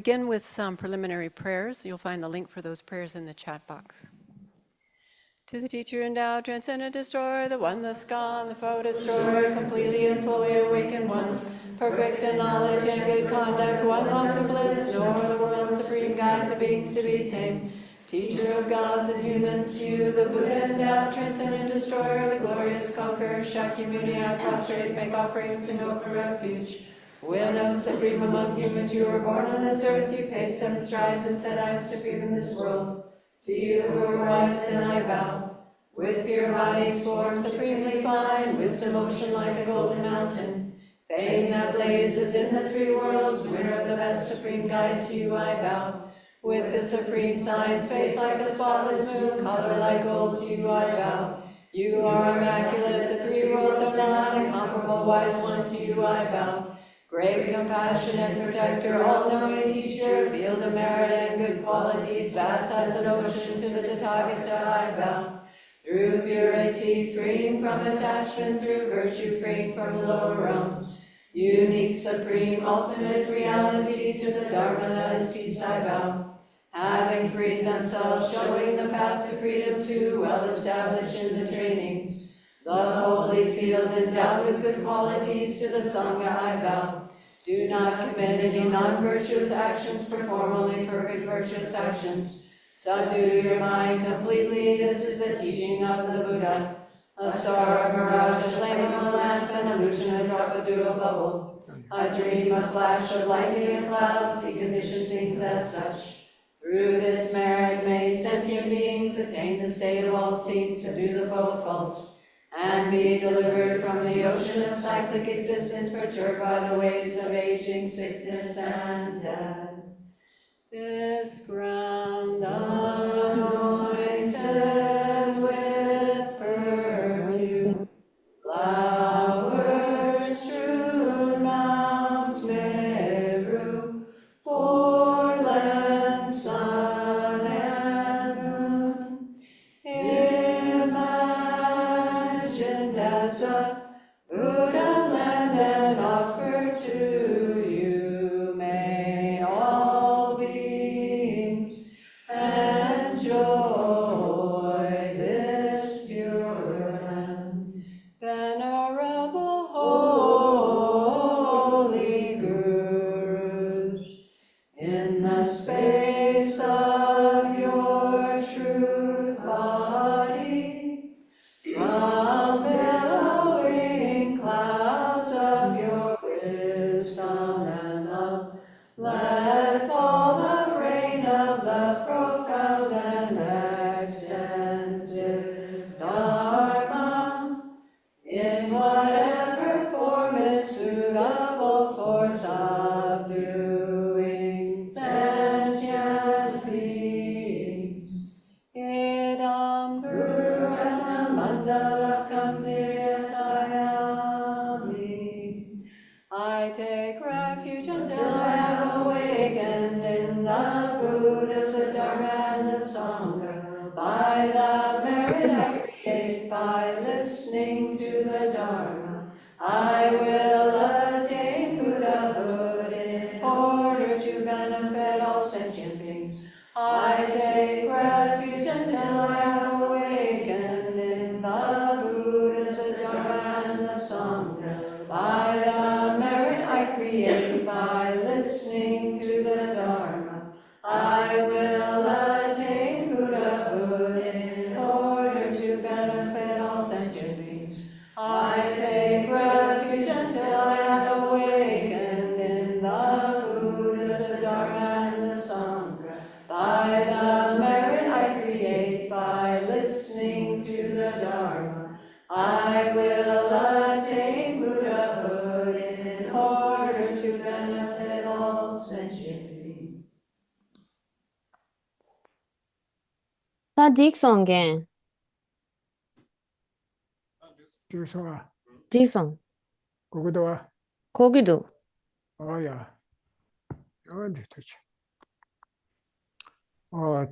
Begin with some preliminary prayers. You'll find the link for those prayers in the chat box. To the teacher endowed, transcendent destroyer, the one that's gone, the foe destroyer, completely and fully awakened one, perfect in knowledge and good conduct, one gone to bliss, nor the world's supreme guide to beings to be tamed, teacher of gods and humans, you, the Buddha endowed, transcendent destroyer, the glorious conqueror, Shakyamuni, I prostrate, make offerings and go for refuge. When, O supreme among humans, you were born on this earth, you paced 7 strides and said, I am supreme in this world. To you who are wise, and I bow. With your body's form supremely fine, wisdom ocean like a golden mountain, fame that blazes in the 3 worlds, winner of the best supreme guide, to you I bow. With the supreme science, face like a spotless moon, color like gold, to you I bow. You are immaculate, the 3 worlds are not, incomparable wise one, to you I bow. Great compassionate protector, all-knowing teacher, field of merit and good qualities, vast as an ocean, to the Tathagata I bow. Through purity, freeing from attachment, through virtue, freeing from the lower realms. Unique, supreme, ultimate reality, to the Dharma that is peace I bow. Having freed themselves, showing the path to freedom too, well established in the trainings. The holy field endowed with good qualities, to the Sangha I bow. Do not commit any non-virtuous actions, perform only perfect virtuous actions. Subdue your mind completely, this is the teaching of the Buddha. A star, a mirage, a flame of a lamp, an illusion, a drop of dew, a bubble. A dream, a flash of lightning, a cloud, see conditioned things as such. Through this merit may sentient beings attain the state of all seeing, subdue the foe of faults, and be delivered from the ocean of cyclic existence, perturbed by the waves of aging, sickness, and death. This ground anointed with perfume, flowers strewn Mount Meru, foreland sun and moon, imagined as a Buddha land and offered to you, may all beings enjoy this pure land. Venerable holy gurus, in the space of your truth body, from billowing clouds of your wisdom and love, let fall the rain of the profound and extensive Dharma, in whatever form is suitable for subduing sentient beings. Idam Purana Mandalakam Niryatayami. I take refuge until I have awakened in the Buddhas, the Dharma, and the Sangha. By the merit I create, by listening to the Dharma, I will attain Buddhahood in order to benefit all sentient beings. I take refuge until I have awakened in the Buddhas, the Dharma, and the Sangha. By the merit I create, by listening to the Dharma, I will attain Buddhahood in order to benefit all sentient beings. I take refuge until I have awakened in the Buddhas, the Dharma, and the Sangha. By the merit I create, by listening to the Dharma, I will attain Buddhahood in order to benefit all sentient beings. 다 딕성게 주소가 딕성 거기도 거기도 어야 어디 도치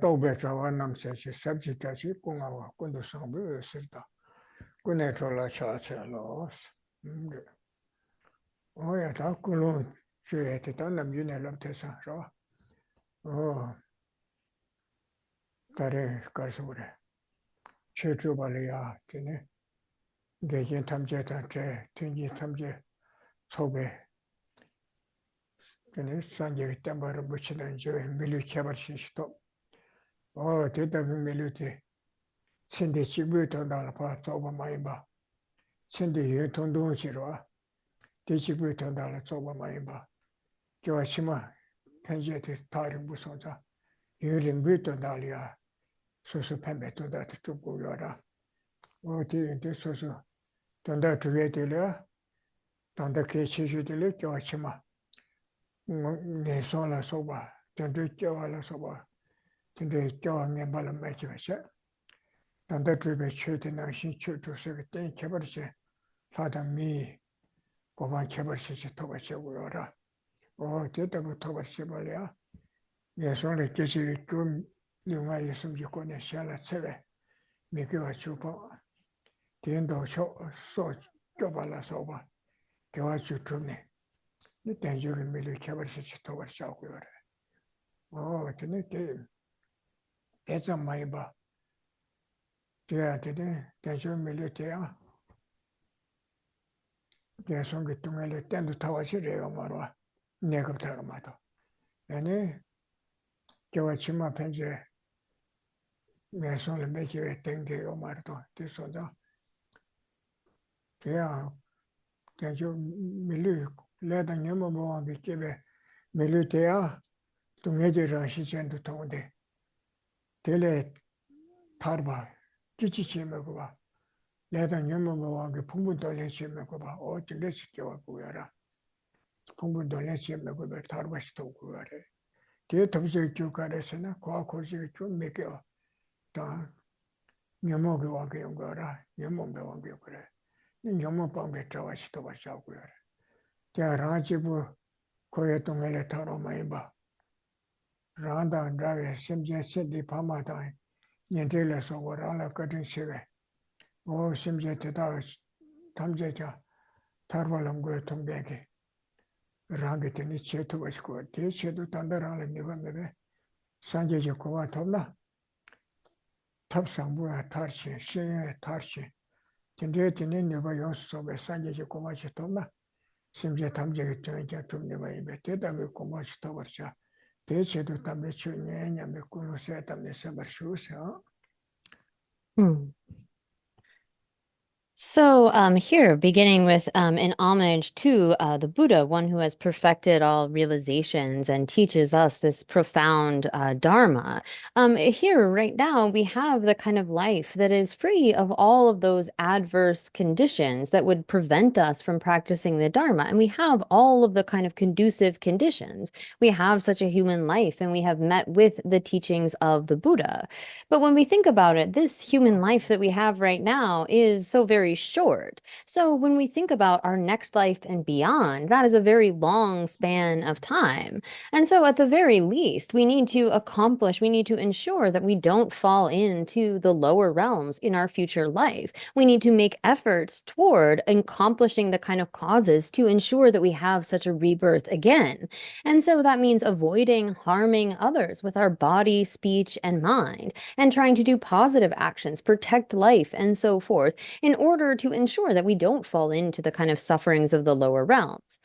또배자와 남세치 섭지까지 공화와 군도 성부 쓸다 군에 졸라 차차로 어야 다 군로 주에 대단 남윤에 람태서 다리 가서 그래. 최초 발이야. 되네. 대진 탐제다 제 등기 탐제 소배. 되네. 산je 템바를 붙이는 저 밀리 개발시도. 대답이 밀리티. 신대 지구에도 나라 좁아 많이 봐. 신대 유통도 지로. 대지구에도 나라 좁아 많이 봐. 교시마 현재의 다른 무슨자. 유림부터 나리야. 소소 팬배도 다 죽고 요라. 어디인데 소소 단다 주게 되려. 단다 개치주들이 교시마. 내손라 소바. 단다 교와라 소바. 단다 교왕에 말을 매기면서. 단다 주베 최대한 신추주서 때 개발시 사담미 고만 개발시 토바시고요라. 대답을 토바시 말이야. 내손에 계시 좀 영화 있으면 좋고네 샬라 체베 미교와 주고 된도 소 교발라서 봐. 교와 주춤네. 이 단적이 밀리 개발시 토바시고요라. 근데 대장 많이 봐. 돼야 되네. 대장 밀리 돼야. 계속 그 동안에 땐도 타와시래요 말와. 내가 타러 마도. 아니 교와 치마 편제 매송을 매기에 땡겨요 말도. 됐어도. 돼야 대장 밀리 레다 녀모 뭐하게 깨베 밀리 돼야 동해제랑 시전도 통데. 될에 타르바 기치치면고 봐. 내가 녀모 뭐하게 풍분 돌려치면고 봐. 어떻게 시켜갖고 해라. 풍분 돌려치면고 봐. 타르바시도 그거래. 대답적 교과에서는 과거식 좀 매겨. 다 녀모게 와게 온 거라. 녀모게 와게 그래. 녀모 방배 잡아시도 봐자고 해라. 대라지부 거에 동해에 타러 많이 봐. 라다 라에 심지어 신디 파마다 년들에서 오라라 거든 시에 심지어 대다 탐제자 타르발람 거에 통배게 라게 되니 제토 가지고 대체도 단단하는 내가 매매 산제지 고와 톱나 탑상부야 타르시 시에 타르시 근데 되는 내가 연습에 산제지 고마치 톱나 심지어 탐제게 되니까 좀 내가 입에 대답에 고마치 톱버자 대체도 담배 추냐냐 메꾸노 세 담배 세버슈서 Hmm. So here, beginning with an homage to the Buddha, one who has perfected all realizations and teaches us this profound Dharma. Here, right now, we have the kind of life that is free of all of those adverse conditions that would prevent us from practicing the Dharma. And we have all of the kind of conducive conditions. We have such a human life, and we have met with the teachings of the Buddha. But when we think about it, this human life that we have right now is so very short. So when we think about our next life and beyond, that is a very long span of time. And so at the very least, we need to ensure that we don't fall into the lower realms in our future life. We need to make efforts toward accomplishing the kind of causes to ensure that we have such a rebirth again. And so that means avoiding harming others with our body, speech, and mind, and trying to do positive actions, protect life, and so forth, in order to ensure that we don't fall into the kind of sufferings of the lower realms.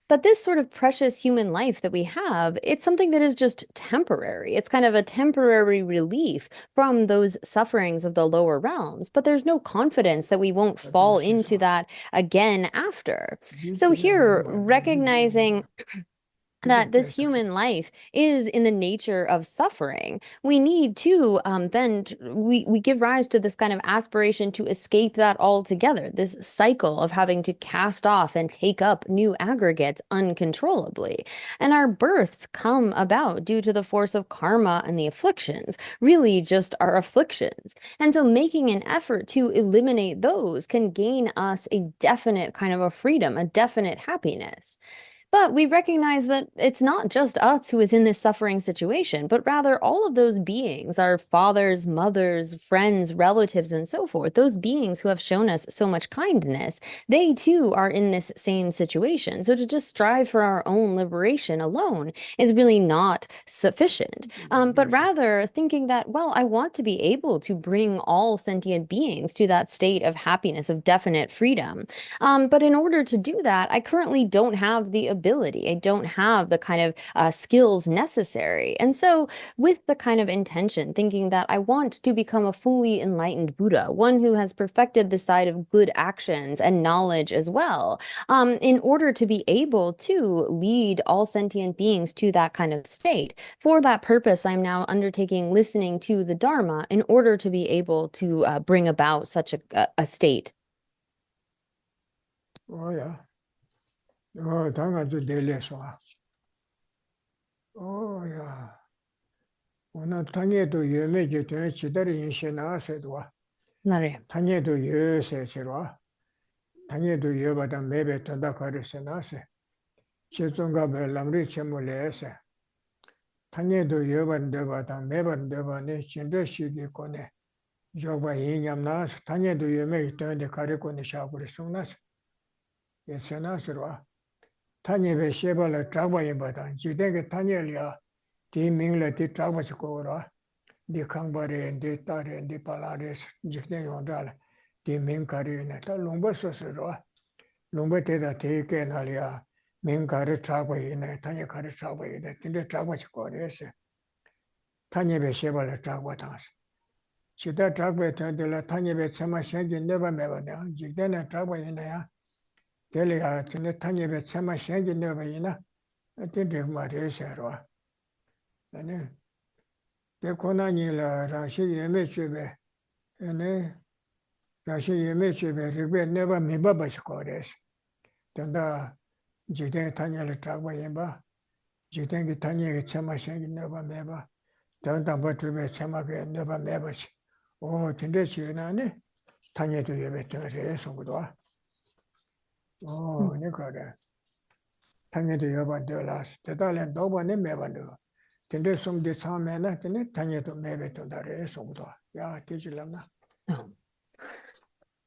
But this sort of precious human life that we have, it's something that is just temporary. It's kind of a temporary relief from those sufferings of the lower realms, but there's no confidence that we won't fall into that again after. So here, recognizing that this human life is in the nature of suffering, we need to we give rise to this kind of aspiration to escape that altogether, this cycle of having to cast off and take up new aggregates uncontrollably. And our births come about due to the force of karma and the afflictions, really just our afflictions. And so making an effort to eliminate those can gain us a definite kind of a freedom, a definite happiness. But we recognize that it's not just us who is in this suffering situation, but rather all of those beings, our fathers, mothers, friends, relatives, and so forth, those beings who have shown us so much kindness, they too are in this same situation. So to just strive for our own liberation alone is really not sufficient. But rather thinking that, well, I want to be able to bring all sentient beings to that state of happiness, of definite freedom. But in order to do that, I currently don't have the ability. I don't have the kind of skills necessary. And so, with the kind of intention, thinking that I want to become a fully enlightened Buddha, one who has perfected the side of good actions and knowledge as well, in order to be able to lead all sentient beings to that kind of state. For that purpose, I'm now undertaking listening to the Dharma in order to be able to bring about such a state. Oh, yeah. Oh, 당아도 내려서. Oh, yeah. 오늘 당에도 예매게 돼 지들이 인시 나서도 나래. 당에도 예세지로 당에도 예바다 매배 된다 가르쳐 나서 제종가베 람리 쳔몰레세 당에도 예반데바다 매반데바네 진저시기 거네 저바 인냠나서 당에도 예매 되는데 가르고네 샤고리 송나서 예세나서로 당에베 셰발라 잡아예바다 지대게 당에리아 디밍레 디 잡아치고로 디 강바레 디 따레 디 팔라레 직대 용달 디 밍카리네 다 롱버서서로 롱베테다 데게 날이야 밍카르 잡아이네 당에 가르 잡아이네 근데 잡아치고레세 당에베 셰발라 잡아다스 지다 잡아에 된들라 당에베 참아 생기 네바 매바냐 직대네 잡아이네야 델리아 근데 당에베 참아 생기 네바이나 딘데 마레세로 아니 대코나니라 라시 예매주베 아니 라시 예매주베 리베 네바 미바바시코레스 된다 지대 타냐를 잡아예바 지대기 타냐게 참아생기 네바 매바 된다 버트베 참아게 네바 매바시 오 진짜 지나네 타냐도 예배들에 송구도 오 네거래 타냐도 예반들라스 대달에 너번에 매반도 근데 somde 참매나 근데 당에도 매배도 다래 속도 야 뒤질라나.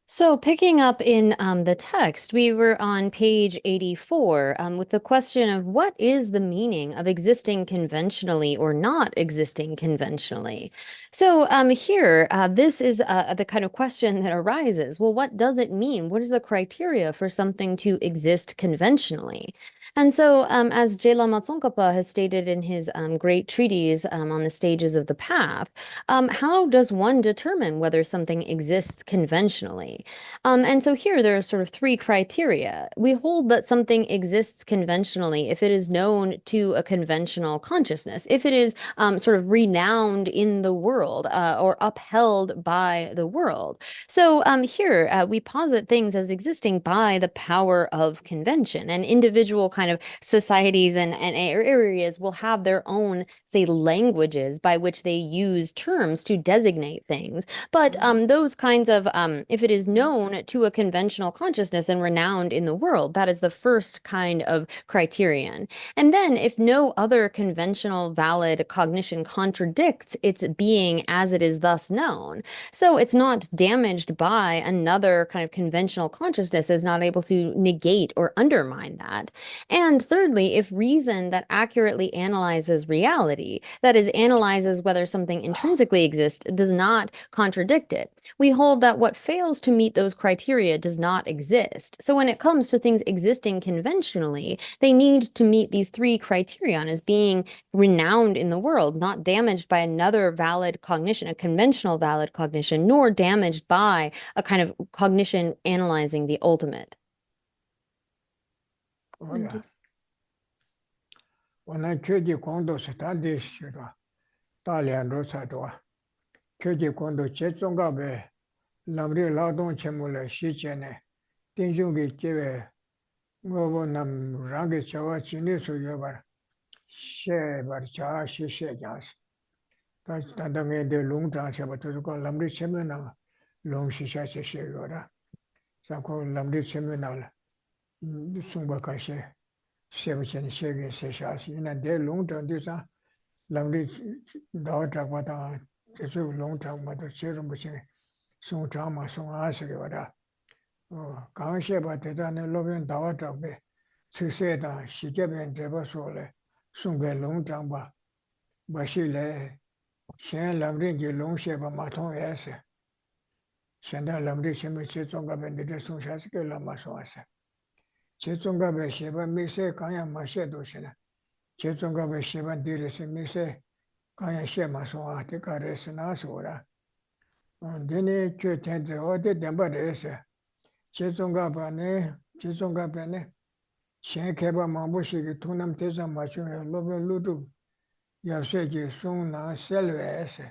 So, picking up in the text, we were on page 84 with the question of what is the meaning of existing conventionally or not existing conventionally? So, here, this is the kind of question that arises. Well, what does it mean? What is the criteria for something to exist conventionally? And so, as Lama Tsongkhapa has stated in his great treatise on the stages of the path, how does one determine whether something exists conventionally? And so here there are sort of three criteria. We hold that something exists conventionally if it is known to a conventional consciousness, if it is sort of renowned in the world or upheld by the world. So here we posit things as existing by the power of convention, and individual kind of societies and areas will have their own, say, languages by which they use terms to designate things. But those kinds of, if it is known to a conventional consciousness and renowned in the world, that is the first kind of criterion. And then if no other conventional valid cognition contradicts its being as it is thus known, so it's not damaged by another kind of conventional consciousness, is not able to negate or undermine that. And thirdly, if reason that accurately analyzes reality, that is, analyzes whether something intrinsically exists, does not contradict it, we hold that what fails to meet those criteria does not exist. So when it comes to things existing conventionally, they need to meet these three criterion as being renowned in the world, not damaged by another valid cognition, a conventional valid cognition, nor damaged by a kind of cognition analyzing the ultimate. Oh, yeah. 오늘 교지 공도서 다 되시라. 달량도 사도와. 교지 공도 제종갑에 남리劳动 채무를 시전에 띵중기 기회 뭐보남 랑게 저와 지니서 여발 셰발 자 시셰야스. 단당에 대 롱장셔부터 그 남리 채무나 롱시샤시 셰요라. 자고 남리 채무나 송바카시 세부chen 세계 세샤시 이나 대 롱정도사 랑리 다와타과다 그래서 롱정마도 제rum부신 송장마 송아시게 와라 강시에바 대단의 로변 다와타베 측세다 시계변 제버소래 송배 롱정바 마실래 셴 랑린지 롱셰바 마통에서 현대 랑리 심의 제종가변들의 송샤스게 라마소아세 제종가변 시바 미세 강야 마셰도시나 제종가변 시바 디르스 미세 강야 셰마소아 데카레스나소라 데네 쮸텐데 어디 덴바레스 제종가변에 셴케바 마부시기 투남 대자 마중에 로변 루두 야세기 송나 셀베스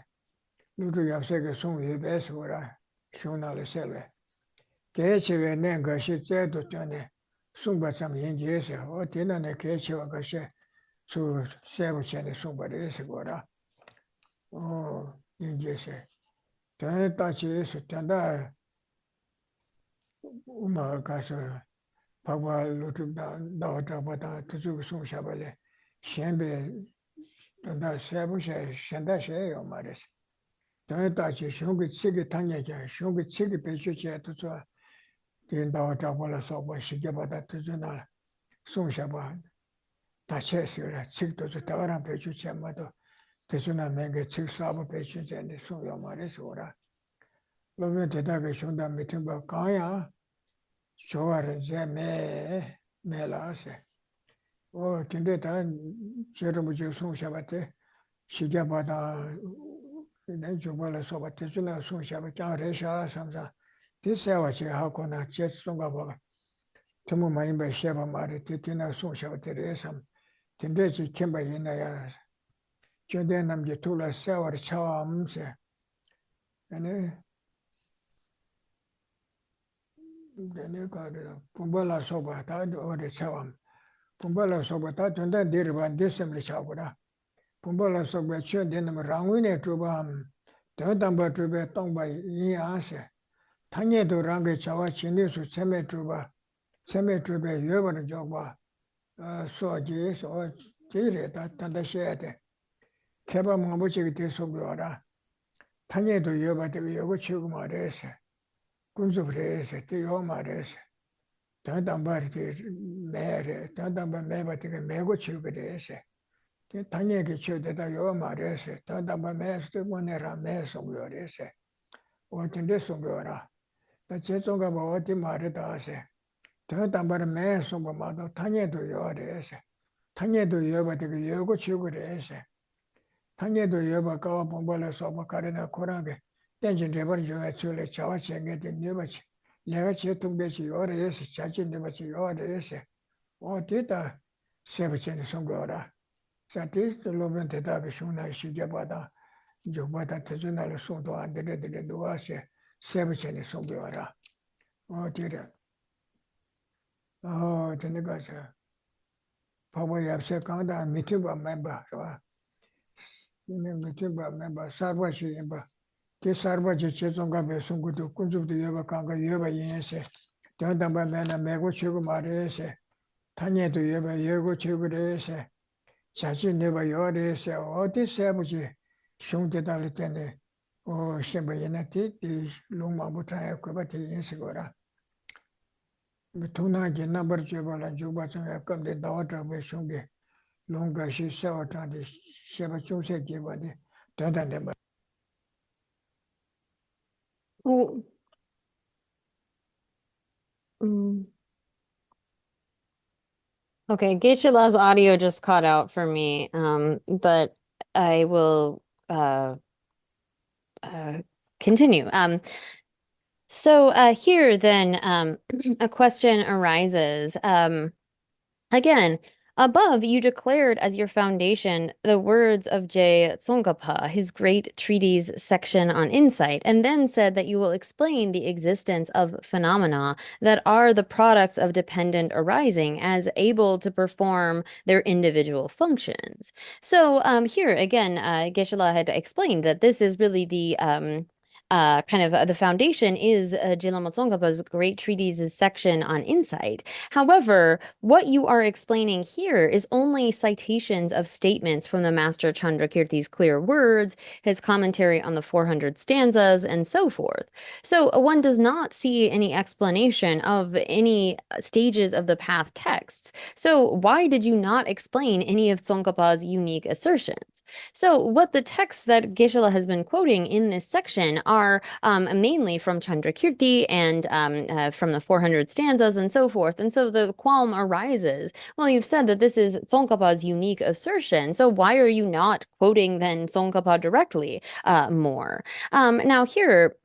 루두 야세기 송예베스고라 쇼나를 셀베 개체에 낸 것이 제도 전에 숭바참 연기해서 어디는 개체와 것이 수 세부천의 숭바를 연기해서 전에 따지에서 전다 우마 가서 바바 루트다 나와다바다 그쪽 송샤발에 셴베 전다 세부셔 셴다셔요 말이지 전에 따지 숑그 치기 당야게 숑그 치기 배추제도 좋아 나와다발에서 뭐 시계바다 뜨주나 송샤바 다체스라 칙도서 다가란 배추제마도 대수나 맹게 칙사부 배추제네 송요 말이지 오라 로면 대다가 숑다 밑에 뭐 가야 좋아를 제매 매라세 근데 다 제르무지 송샤바테 시계바다 내 주발에 소바테 주나 송샤바 짜레샤 삼사 디세와치 하고나 제송가 봐 너무 많이 배셔봐 말이 티티나 송샤바테레 삼 근데지 캠바 있나야 저대 남게 둘라 세월 처음세 아니 내가 분발라 소바 다 어디 처음 분발라 소바 다 전다 내려반 데셈리 차고라 분발라 소바 쳐되는 랑위네 주밤 대담바 주베 동바 이아세 당에도 랑게 자와 진리수 세메 주베 여버는 저바 소지서 제레다 단다셔야돼 개바 뭐지게 대소고라 당에도 여바되고 여고 치고 말해서 군수브레스 때요 말해서 단단바르게 매래 단단바 매바되게 매고 치고래서 당연히 쳐대다 요 말해서 단단바 매스 보내라 매송요래서 어떤데 송요라 나 제종가 뭐 어디 말이다세 단단바르 매송보마도 당연히도 요래서 당연히도 여바되게 여고 치고래서 당연히도 여바가 본발에서 뭐 가르나 코랑게 tension rever jo chule chawa chenge de nebachi lega che tumbechi yore es chachi nebachi yore es o teta sebachen songora sati loben teta ke shuna shige bada jo bada tezuna le sondo andere de doase sebachen songora o teta o tenega cha pabo yapse kanda mituba member so mituba member sarvashi member 그 sarvaji 제종가베 송구도 군주도 여바 강가 여바 인해서 전담바 매나 매고 치고 말해서 단예도 여바 여고 치고래서 자주 내가 여래서 어디 세부지 흉대달 때네 신바이나티 이 롱마부타에 그바티 인식어라 미투나게 넘버 줘발라 주바चं 약간데 나와다베 흉게 롱가시 세워타디 세바 중세게 바디 단단데 Oh, mm. Okay, Geshe-la's audio just cut out for me, but I will continue. So here then a question arises. Again, above you declared as your foundation the words of Tsongkhapa, his great treatise section on insight, and then said that you will explain the existence of phenomena that are the products of dependent arising as able to perform their individual functions. So here again, Geshe-la had explained that this is really the the foundation is Jilama Tsongkhapa's great treatise's section on insight. However, what you are explaining here is only citations of statements from the master Chandrakirti's clear words, his commentary on the 400 stanzas, and so forth. So one does not see any explanation of any stages of the path texts. So why did you not explain any of Tsongkhapa's unique assertions? So what the texts that Geshe-la has been quoting in this section are mainly from Chandrakirti and from the 400 stanzas and so forth. And so the qualm arises, well, you've said that this is Tsongkhapa's unique assertion, so why are you not quoting then Tsongkhapa directly more? Now here,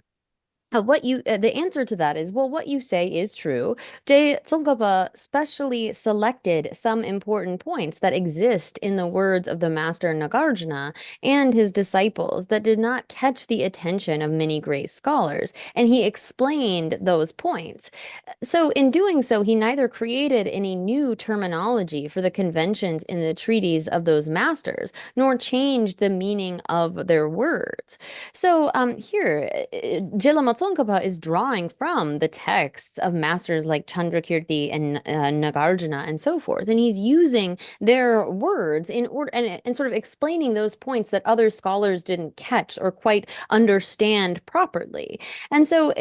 the answer to that is, well, what you say is true. Tsongkhapa specially selected some important points that exist in the words of the master Nagarjuna and his disciples that did not catch the attention of many great scholars, and he explained those points. So in doing so, he neither created any new terminology for the conventions in the treaties of those masters, nor changed the meaning of their words. So here, Jilama Tsongkhapa is drawing from the texts of masters like Chandrakirti and Nagarjuna and so forth, and he's using their words in order and sort of explaining those points that other scholars didn't catch or quite understand properly. And so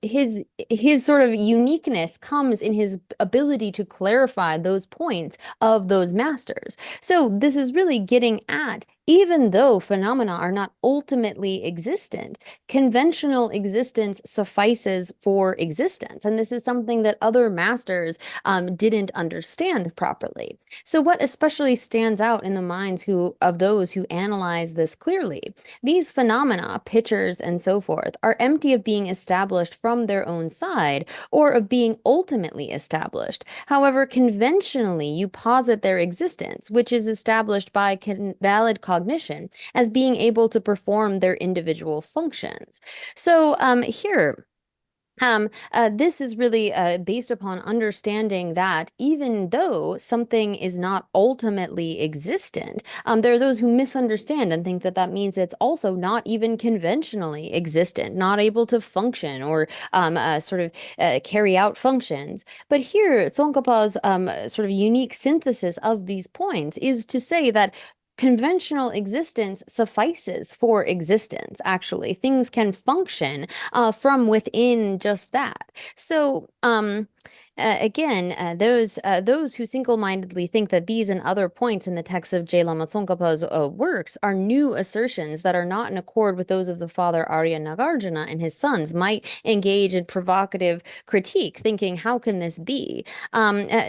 his sort of uniqueness comes in his ability to clarify those points of those masters. So this is really getting at, even though phenomena are not ultimately existent, conventional existence suffices for existence. And this is something that other masters didn't understand properly. So what especially stands out in the minds of those who analyze this clearly? These phenomena, pictures and so forth, are empty of being established from their own side or of being ultimately established. However, conventionally, you posit their existence, which is established by valid cognition as being able to perform their individual functions. So here, this is really based upon understanding that even though something is not ultimately existent, there are those who misunderstand and think that that means it's also not even conventionally existent, not able to function or carry out functions. But here, Tsongkhapa's sort of unique synthesis of these points is to say that conventional existence suffices for existence, actually. Things can function from within just that. So again, those who single-mindedly think that these and other points in the text of Je Lama Tsongkhapa's works are new assertions that are not in accord with those of the father Arya Nagarjuna and his sons might engage in provocative critique, thinking, how can this be?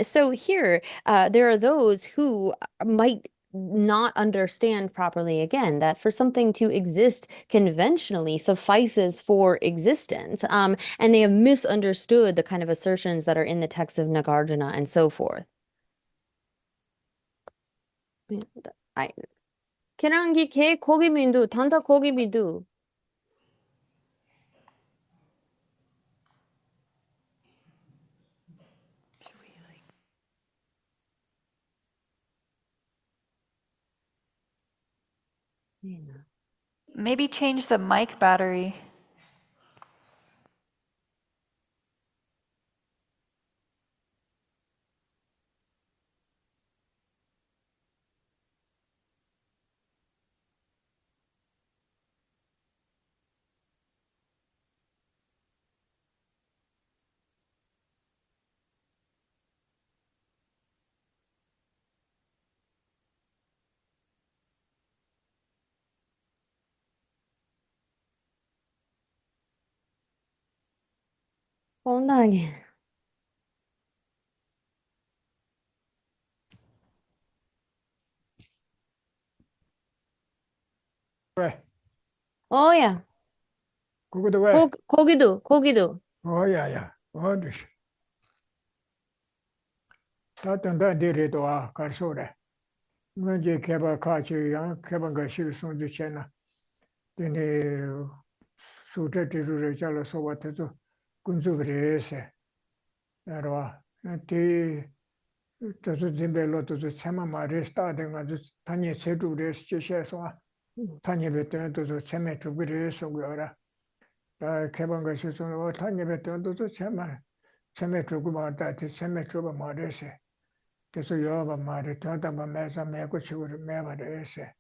So here, there are those who might not understand properly, again, that for something to exist conventionally suffices for existence, and they have misunderstood the kind of assertions that are in the text of Nagarjuna and so forth. 계란기 개 고기민두 단다 고기민두. Maybe change the mic battery. 뻔하게. 왜? 야. 그것도 왜? 고기도. 야야. 어디? 다든다 데리도 와 가서래. 먼저 개발 같이 양 개발가 실송도 채나. 근데 수저지를 잘라서 왔다도 군주그래세. 알아. 티 저도 짐벨로도 채마 마레스타된 아주 단위 세주를 시켜서 단위 배때도 채매 주그래서 그거라. 다 개방 것이 좀 타니베 돈도 참에 주고 말다 참에 주고 말해세 그래서 여봐 말에 돈다 매사 매고 치고 매바래세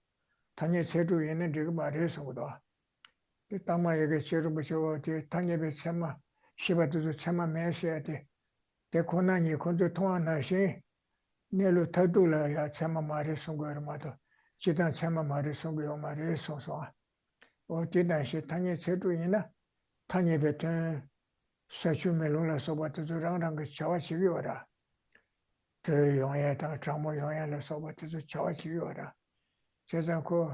타니 제주 있는 지금 말해서도 땅마 얘기 제주 보셔 타니베 참마 시바도 참마 매셔야 돼 대고난이 건조 통화나시 내로 타둘라야 참마 말해서 거마도 지단 참마 말해서 거 말해서 어디나시 타니 제주 있나 타니베 사주 멜론라 소바도 저랑랑 그 자와시기 와라. 저 용야다 장모 용야라 소바도 자와시기 와라. 제자고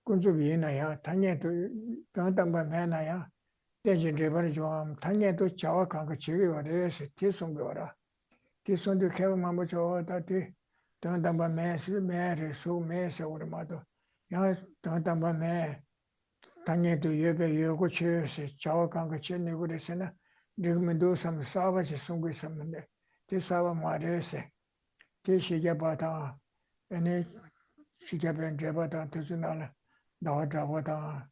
군주비나야 당연도 당당바 매나야 대신 제발 좀 당연도 자와 간거 지기 와래서 뒤송기 와라. 뒤송도 개만 뭐 저다디 당당바 매를 소 매서 오르마도 야 당당바 매 당연도 예배 여고 치에서 자와간 거 전에 그래서나 지금도 삼 사바지 송고 있었는데 그 사바 말에서 그 시계 바다 아니 시계 변제 바다 뜻나라 나와다보다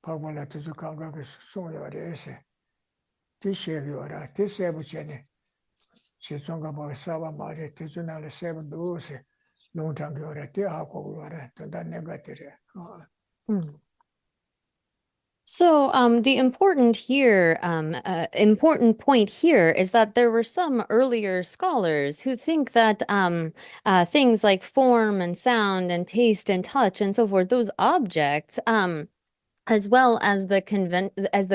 파벌라 뜻 감각을 송여래서 그 시계여라 그 세부전에 지송가바 사바 말에 뜻나라 세부도세 농장교래 대하고 그래 더 내가 들어 So, the important point here is that there were some earlier scholars who think that things like form and sound and taste and touch and so forth, those objects, as well as the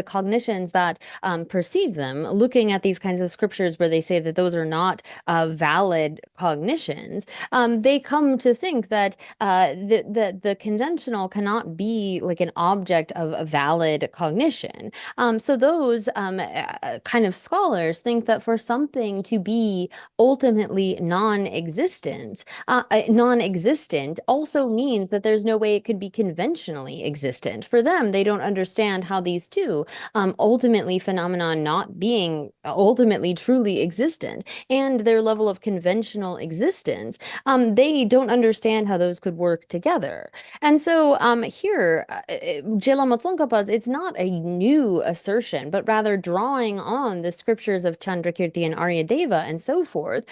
cognitions that perceive them, looking at these kinds of scriptures where they say that those are not valid cognitions, they come to think that the conventional cannot be like an object of a valid cognition. So those kind of scholars think that for something to be ultimately non-existent also means that there's no way it could be conventionally existent. For them, they don't understand how these two, ultimately phenomenon not being ultimately truly existent and their level of conventional existence, they don't understand how those could work together. And so here, Gelama Tsongkhapa's, it's not a new assertion, but rather drawing on the scriptures of Chandrakirti and Aryadeva and so forth,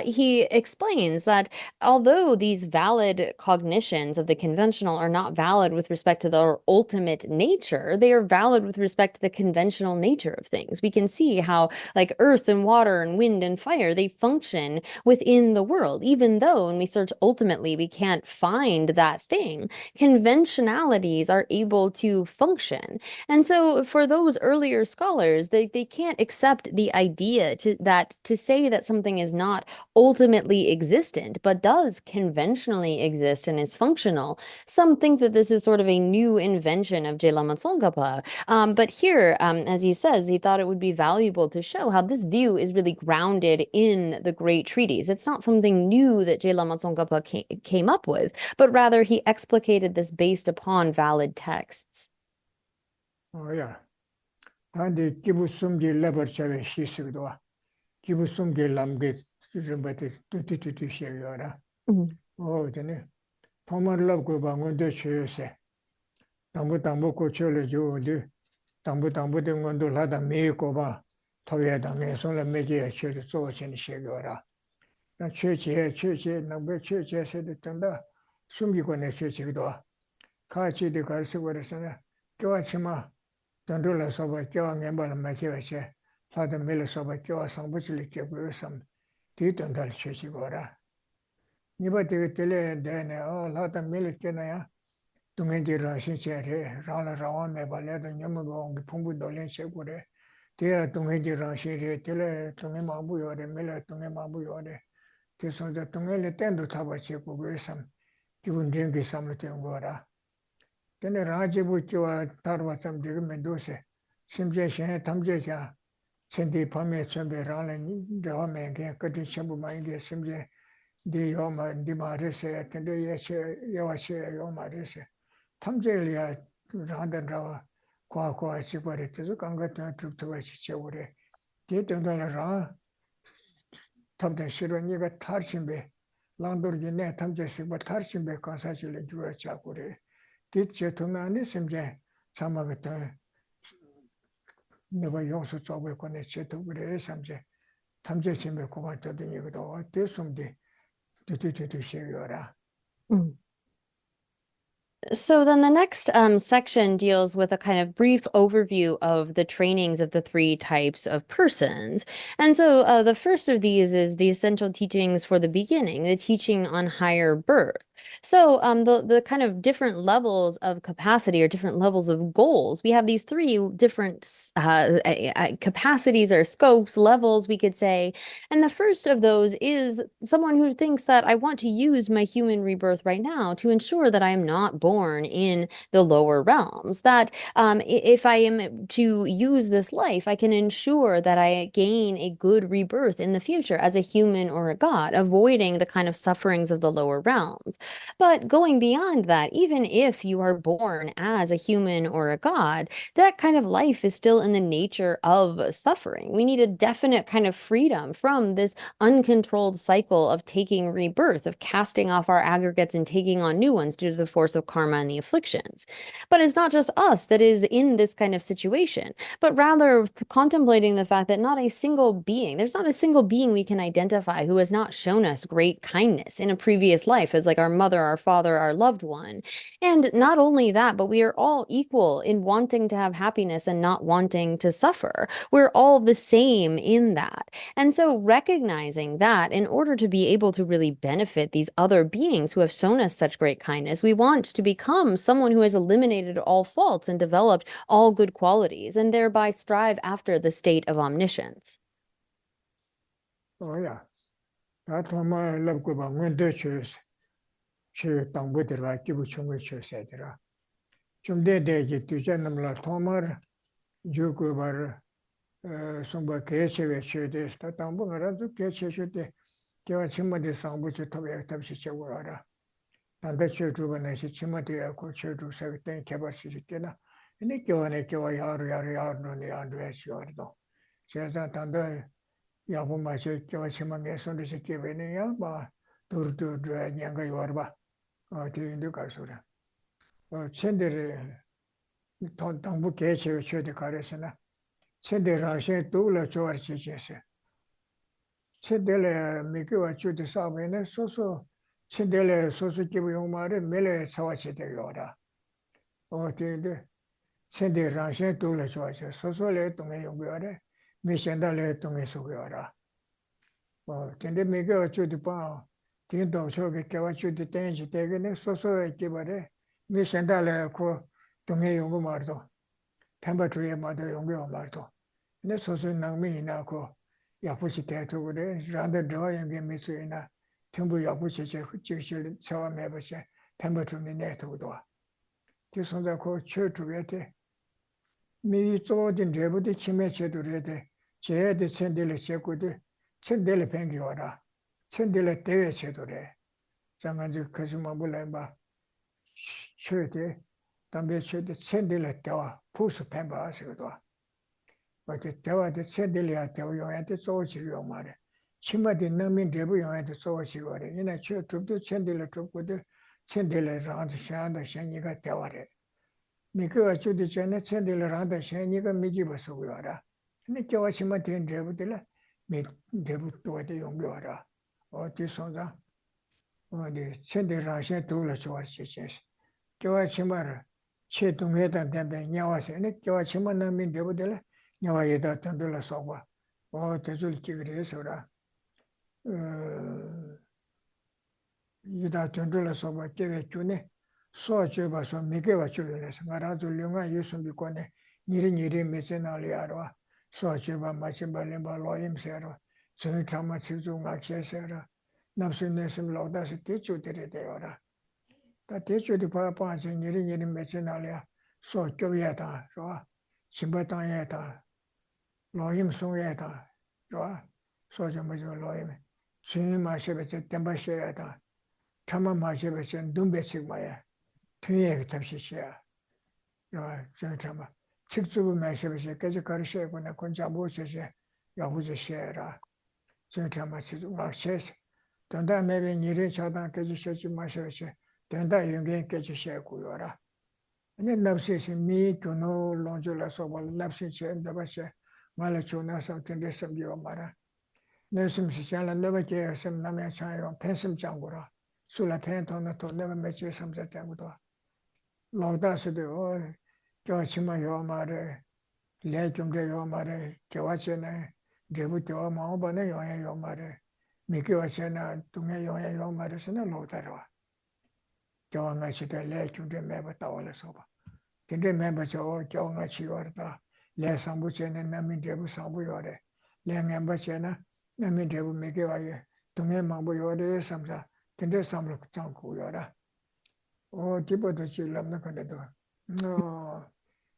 he explains that although these valid cognitions of the conventional are not valid with respect to their ultimate nature, they are valid with respect to the conventional nature of things. We can see how like earth and water and wind and fire, they function within the world, even though when we search ultimately, we can't find that thing. Conventionalities are able to function. And so for those earlier scholars, they can't accept the idea to say that something is not ultimately existent, but does conventionally exist and is functional. Some think that this is sort of a new invention of Gelama Tsongkhapa. But here, as he says, he thought it would be valuable to show how this view is really grounded in the great treaties. It's not something new that Gelama Tsongkhapa came up with, but rather he explicated this based upon valid texts. Oh yeah. Tandi kibu sumgi labar chawe shisigido. Kibu sumgi lamge rumbati tuti sheyora. Oh, dene. Tomar lab go bangunde cheyose. Tambu ko chole jo de. Tambu de ngondo lada me ko ba. Toya da me so la meje chele so chen sheyora. Na cheche nambe cheche se de tanda sumgi ko ne chechigido. Ka chi de kar se gore sana. Kyo chima Dandula soba kyo ngembala makiwa che, lada mele soba kyo sangbuchili kyo kuyo sam, di dandal chechi gora. Nipa tiga tile dene, lada mele kyo na ya, dungen di rangshin che re, rangla rawa meba leda nyamu gongi pumbu dolin che gore, tiga dungen di rangshin re, tile dungen mabu yore, mele dungen mabu yore, ti sonza dungen le tendo taba che kuyo sam, kibun dringi samla tiga gora. Tene rajibu kiwa tarwa tsam diga mendose, simje shen tamje kya, sendi pame tsumbe rangla rawa menge, kati chambu mange, simje di yoma, di ma rese, tende yawa che yoma rese. Tamje liya rangdan rawa, kwa chikwari, tizu kanga tena chuktuwa chi che ure. Di tendala rang, tamden shiro niga tarchimbe, langdur gine tamje sikwa tarchimbe kansa chile juwa chakure. Dit che tumani simje chamagatun 내가 용서 쪽에 거네 제도 그래 삼제 탐제 침에 고맙다던 얘기도 됐음데 되되되 시여라. Mm. So then the next section deals with a kind of brief overview of the trainings of the three types of persons. And so the first of these is the essential teachings for the beginning, the teaching on higher birth. So the kind of different levels of capacity or different levels of goals, we have these three different capacities or scopes, levels, we could say. And the first of those is someone who thinks that I want to use my human rebirth right now to ensure that I am not born in the lower realms, that if I am to use this life, I can ensure that I gain a good rebirth in the future as a human or a god, avoiding the kind of sufferings of the lower realms. But going beyond that, even if you are born as a human or a god, that kind of life is still in the nature of suffering. We need a definite kind of freedom from this uncontrolled cycle of taking rebirth, of casting off our aggregates and taking on new ones due to the force of karma and the afflictions. But it's not just us that is in this kind of situation, but rather contemplating the fact that not a single being, there's not a single being we can identify who has not shown us great kindness in a previous life as like our mother, our father, our loved one. And not only that, but we are all equal in wanting to have happiness and not wanting to suffer. We're all the same in that. And so recognizing that in order to be able to really benefit these other beings who have shown us such great kindness, we want to become someone who has eliminated all faults and developed all good qualities, and thereby strive after the state of omniscience. Oh yeah. That my love go by when they choose don't with the right give chung choose etc. Chum de to janam la tomar you go bar somebody keche should that don't to keche should give a chimma de song which to be a tabshi chewara. And the church of an Chimati, a culture to say, thank you, Cabashikina, and it go and echo yard on the address yard. Says that under Yabuma Chimagas on the Sikivania, to drag younger Yorba, or to Indukasura. Or Chender Tambuke, the Carasana. Chender Ranshe, Dula George, Chedele, Miku, the Sabina, so. Chindele sosu kibu yomare mele sawache de yora. O tinde chinde ranshe dole sawache sosu le tunge yomare me shenda le tunge sugora. O tinde mege ochu de pa tin do choge kewa chu de tenji tege ne sosu kibare me shenda le ko tunge yomardo. Temba truye mado yomardo. Ne sosu nangmi ina ko yakuchi teto gure randa do yange misu ina tembu yakuchi chikshil chawa mebashe temba chumi neto do. Ti sonza ko che chugete mi zo din rebu de chime che do rede che de chendele che ko de chendele pengi ora chendele dewe che do re 장간지 그지만 몰라봐 che 담배 che de chendele dewa pusu pemba 하시거든. 어때 대화 대 chendele dewa 요한테 소치요 말에 치마디 너민 대부 요한테 소치요래 이나 저 줍도 chendele 줍고도 chendele ran지 샤한다 샤니가 대화래 미그 주디 전에 chendele ran다 샤니가 미기 버서고요라 근데 겨와 치마 된 대부들 미 대부 또한테 용겨라 어디 sonza 어디 chendele ran시 도를 좋아하시지 겨와 치마를 체동해다 된다 냐와서 네 겨와 치마 너민 대부들 냐와에다 던들어 써봐 대줄기 그래서라 이다 던들어 써봐 깨게 주네 소주 봐서 미개와 주요래서 말아도 령아 예수 믿고네 니리 메세나리아로 소주 봐 마치 발림 발로임세로 저희 참아 지중학계세라 남순내심 로다시 대주들이 되어라 다 대주들이 봐봐서 니리 메세나리아 소교야다 좋아 신바당야다 로임 송야다 좋아 소주 먼저 로임 주님 마셔베서 템바셔야다 참아 마셔베서 눈배식 마야 등에 답시시야 저 참아 직주부 마셔베서 깨져 가르셔야구나 혼자 모셔서 야구제시해라 저 참아 지금 마셔서 된다 매번 일을 차단 깨지셔지 마셔서 된다 용기 깨지셔야구요라 ane napsi si mi gyuno longjo la soba napsi che ndaba che ngala chuna sam tende sam yo mara nesim si chala neba ke sam namya chayo pensim changura sula pen to na to neba meche sam ja changudo longda se de o kyo chima yo mare le kyumre yo mare kyo che na jebu kyo ma ba ne yo mare mi kyo che na tunge yo mare se na longda ro kyo nga che de le kyumre me ba ta wala soba 근데 멤버죠 경아 치워다 내 상부제는 남인 대부 상부요래 내 멤버제나 남인 대부 메게 와요 동해 망부요래 삼사 근데 삼로 장고요라 디보도 질람나 근데도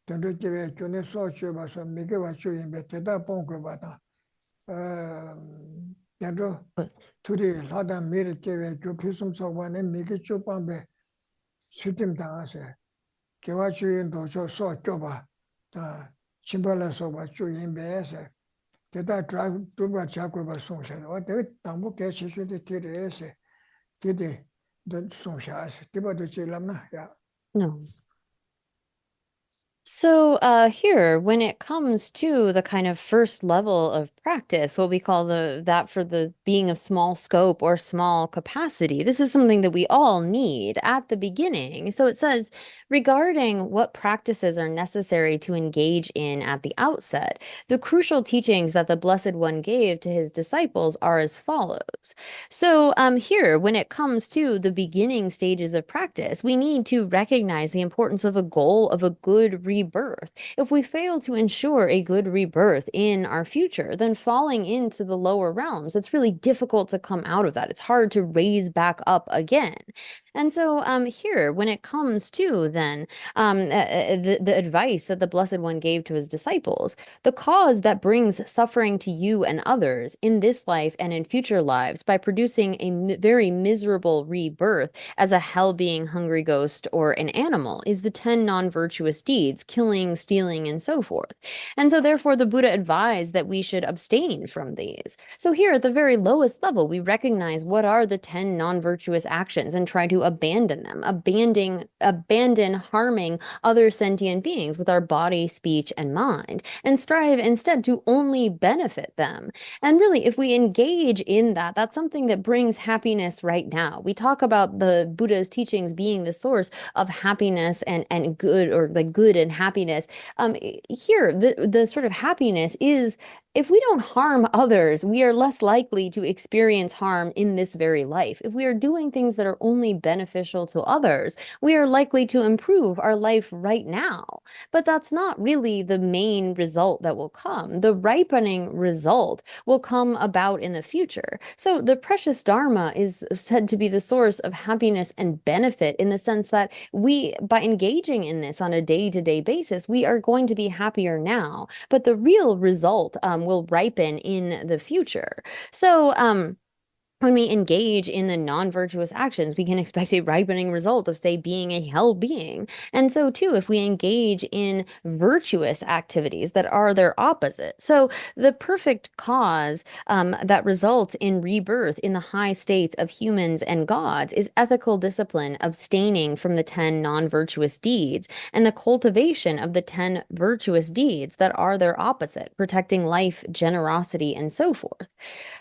근데 집에 전에 소주 봐서 메게 와 주인배 대다 본거 봐다 양조 둘이 하다 미를 계획 교피숨 속반에 메게 쪽방배 수tim 당하세요 개와 주인 도서 써 줘봐. 다 신발을 써봐 주인 배에서 대다 드라이브 잡고 봐 송샤. 어때 당부 개시주도 뒤에서 뒤에 너 송샤스. 뒤버도 질람나 야. No. So here, when it comes to the kind of first level of practice, what we call that for the being of small scope or small capacity, this is something that we all need at the beginning. So it says, regarding what practices are necessary to engage in at the outset, the crucial teachings that the Blessed One gave to his disciples are as follows. So here, when it comes to the beginning stages of practice, we need to recognize the importance of a goal of a good rebirth. If we fail to ensure a good rebirth in our future, then falling into the lower realms, it's really difficult to come out of that. It's hard to raise back up again. And so here, when it comes to then the advice that the Blessed One gave to his disciples, the cause that brings suffering to you and others in this life and in future lives by producing a very miserable rebirth as a hell being, hungry ghost, or an animal is the 10 non-virtuous deeds, killing, stealing, and so forth. And so therefore the Buddha advised that we should abstain from these. So here at the very lowest level, we recognize what are the 10 non-virtuous actions and try to abandon them, abandon harming other sentient beings with our body, speech, and mind, and strive instead to only benefit them. And really, if we engage in that, that's something that brings happiness right now. We talk about the Buddha's teachings being the source of happiness and good, or like good and happiness. Here, the sort of happiness is, if we don't harm others, we are less likely to experience harm in this very life. If we are doing things that are only beneficial to others, we are likely to improve our life right now. But that's not really the main result that will come. The ripening result will come about in the future. So the precious Dharma is said to be the source of happiness and benefit in the sense that we, by engaging in this on a day-to-day basis, we are going to be happier now. But the real result will ripen in the future. So when we engage in the non-virtuous actions, we can expect a ripening result of, say, being a hell being. And so, too, if we engage in virtuous activities that are their opposite. So the perfect cause that results in rebirth in the high states of humans and gods is ethical discipline, abstaining from the 10 non-virtuous deeds, and the cultivation of the 10 virtuous deeds that are their opposite, protecting life, generosity, and so forth.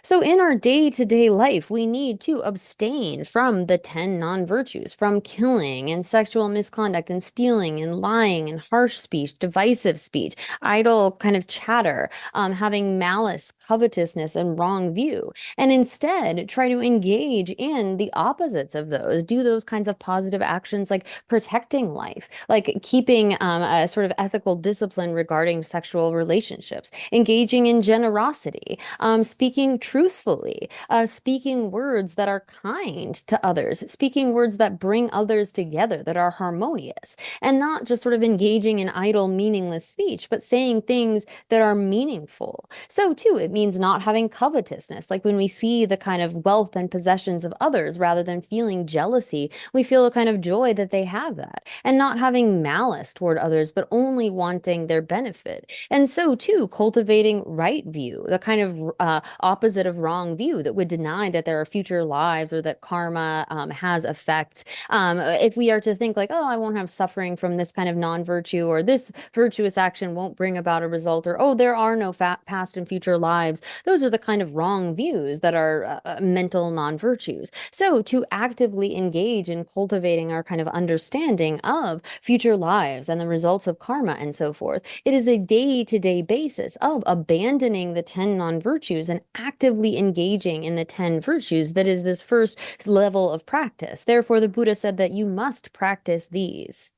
So in our day-to-day life, we need to abstain from the 10 non-virtues, from killing and sexual misconduct and stealing and lying and harsh speech, divisive speech, idle kind of chatter, having malice, covetousness, and wrong view. And instead, try to engage in the opposites of those. Do those kinds of positive actions like protecting life, like keeping a sort of ethical discipline regarding sexual relationships, engaging in generosity, speaking truthfully, speaking words that are kind to others, speaking words that bring others together, that are harmonious, and not just sort of engaging in idle, meaningless speech, but saying things that are meaningful. So too, it means not having covetousness. Like when we see the kind of wealth and possessions of others, rather than feeling jealousy, we feel a kind of joy that they have that, and not having malice toward others, but only wanting their benefit. And so too, cultivating right view, the kind of opposite bit of wrong view that would deny that there are future lives or that karma has effects. If we are to think like, oh, I won't have suffering from this kind of non-virtue, or this virtuous action won't bring about a result, or oh, there are no past and future lives, those are the kind of wrong views that are mental non-virtues. So to actively engage in cultivating our kind of understanding of future lives and the results of karma and so forth, it is a day-to-day basis of abandoning the 10 non-virtues and actively engaging in the 10 virtues that is this first level of practice. Therefore, the Buddha said that you must practice these.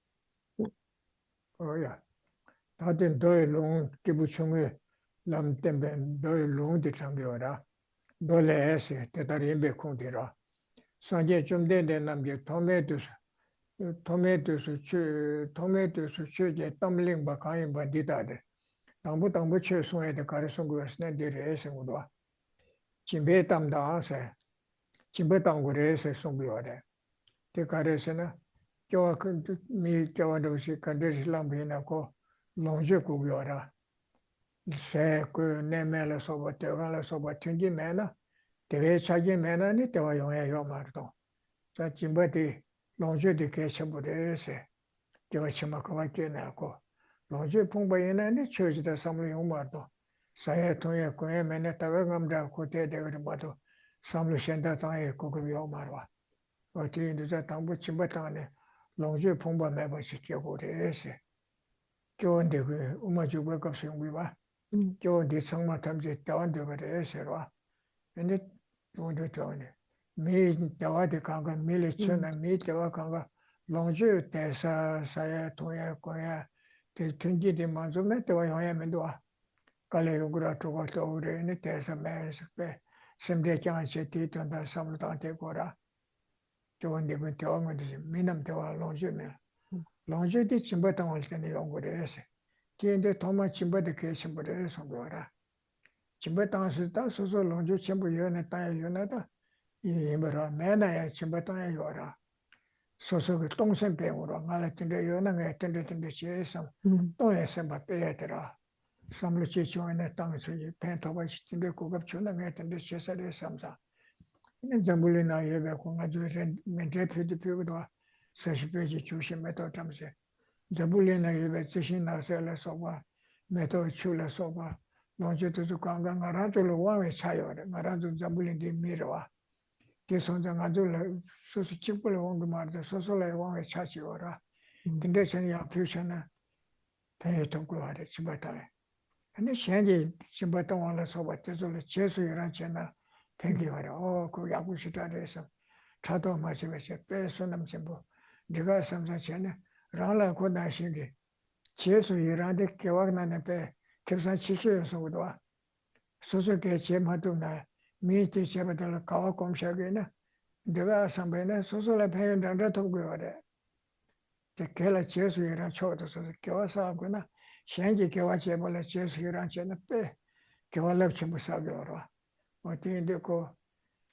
Oh yeah. 다들 너의 롱 기부충의 남temben 너의 롱디 참여라. 너래서 대다리 임백콩디라. 산제 좀 되는 남게 토메토스 추제 덤링 바카인 바디다데. 당부 최소에 가르송 거스네 데레스고도. 진배 담다세. 진배 당고레서 송비와데. 대가레스나 교와 미 교와도시 간데슬람비나고 롱제 고교라. 그 내면에 소바 대가라 소바 튕기면은 대외 차기면은 대화 용해 요마도. 자 진바디 롱제디 개셔버려서 제가 치마가 깨나고 롱제 풍바에는 처지다 삼루 용마도. 사회 통해 고에면에 다가감다 고대대를 봐도 삼루 현다 땅에 고급이 오마와. 어디 이제 당부 진바당에 롱제 풍바 매버시 겨고래서 교원대 그 우마주고 급생위와 교원대 성마 탐지 대원되버려서와 근데 돈도 돈에 미 대화대 강가 밀리처나 미 대화 강가 롱주 대사 사야 통해 거야 등기대 만족네 대화 영향면도 와 갈래요그라 저것도 우리는 대사 매스페 심대장한 제티 돈다 삼루다 되고라 교원대 그 대화문데 미남 대화 롱주면 롱주디 침바당 할 때는 연구를 해서 뒤인데 도마 침바도 계신분을 선거하라. 침바당에서 다 소소 롱주 침부 연에 땅에 연하다. 이 뭐라 매나야 침바당에 요라. 소소 그 동생병으로 말했던데 연하게 던데 제에서 또에서 맞대야더라. 삼루치 중에 땅에서 펜토가 시던데 고급 주는 했던데 제사를 삼사. 이는 잠불이나 예배 공가주에 멘트 표도 40페이지 조심해도 잠시 자불리나 예배 지신나서라 소바 메도 출라 소바 논제도 강강 알아들어 와에 차요래 말아도 자불리디 미러와 계선장 아들 소소 찍불 온거 말도 소소래 와에 차지오라 근데 전에 앞표셔나 배에 동고 하래 집었다에 근데 현재 집었다 와라 소바 때서 제수이란 전나 팽기하래 그 야구시다에서 차도 마시면서 빼서는 전부 네가 삼사 전에 라라 고나신게 제수 일한테 개왕나네 배 급산 치수여서도 와 소소게 제마도나 미티 제바들 가와 공샤게나 내가 삼배나 소소라 배연단다 통고요래 제게라 제수 일한 초도서 개와사하거나 현재 개와 제벌라 제수 일한 전에 빼 개와랍 전부 사겨라 어디인데 그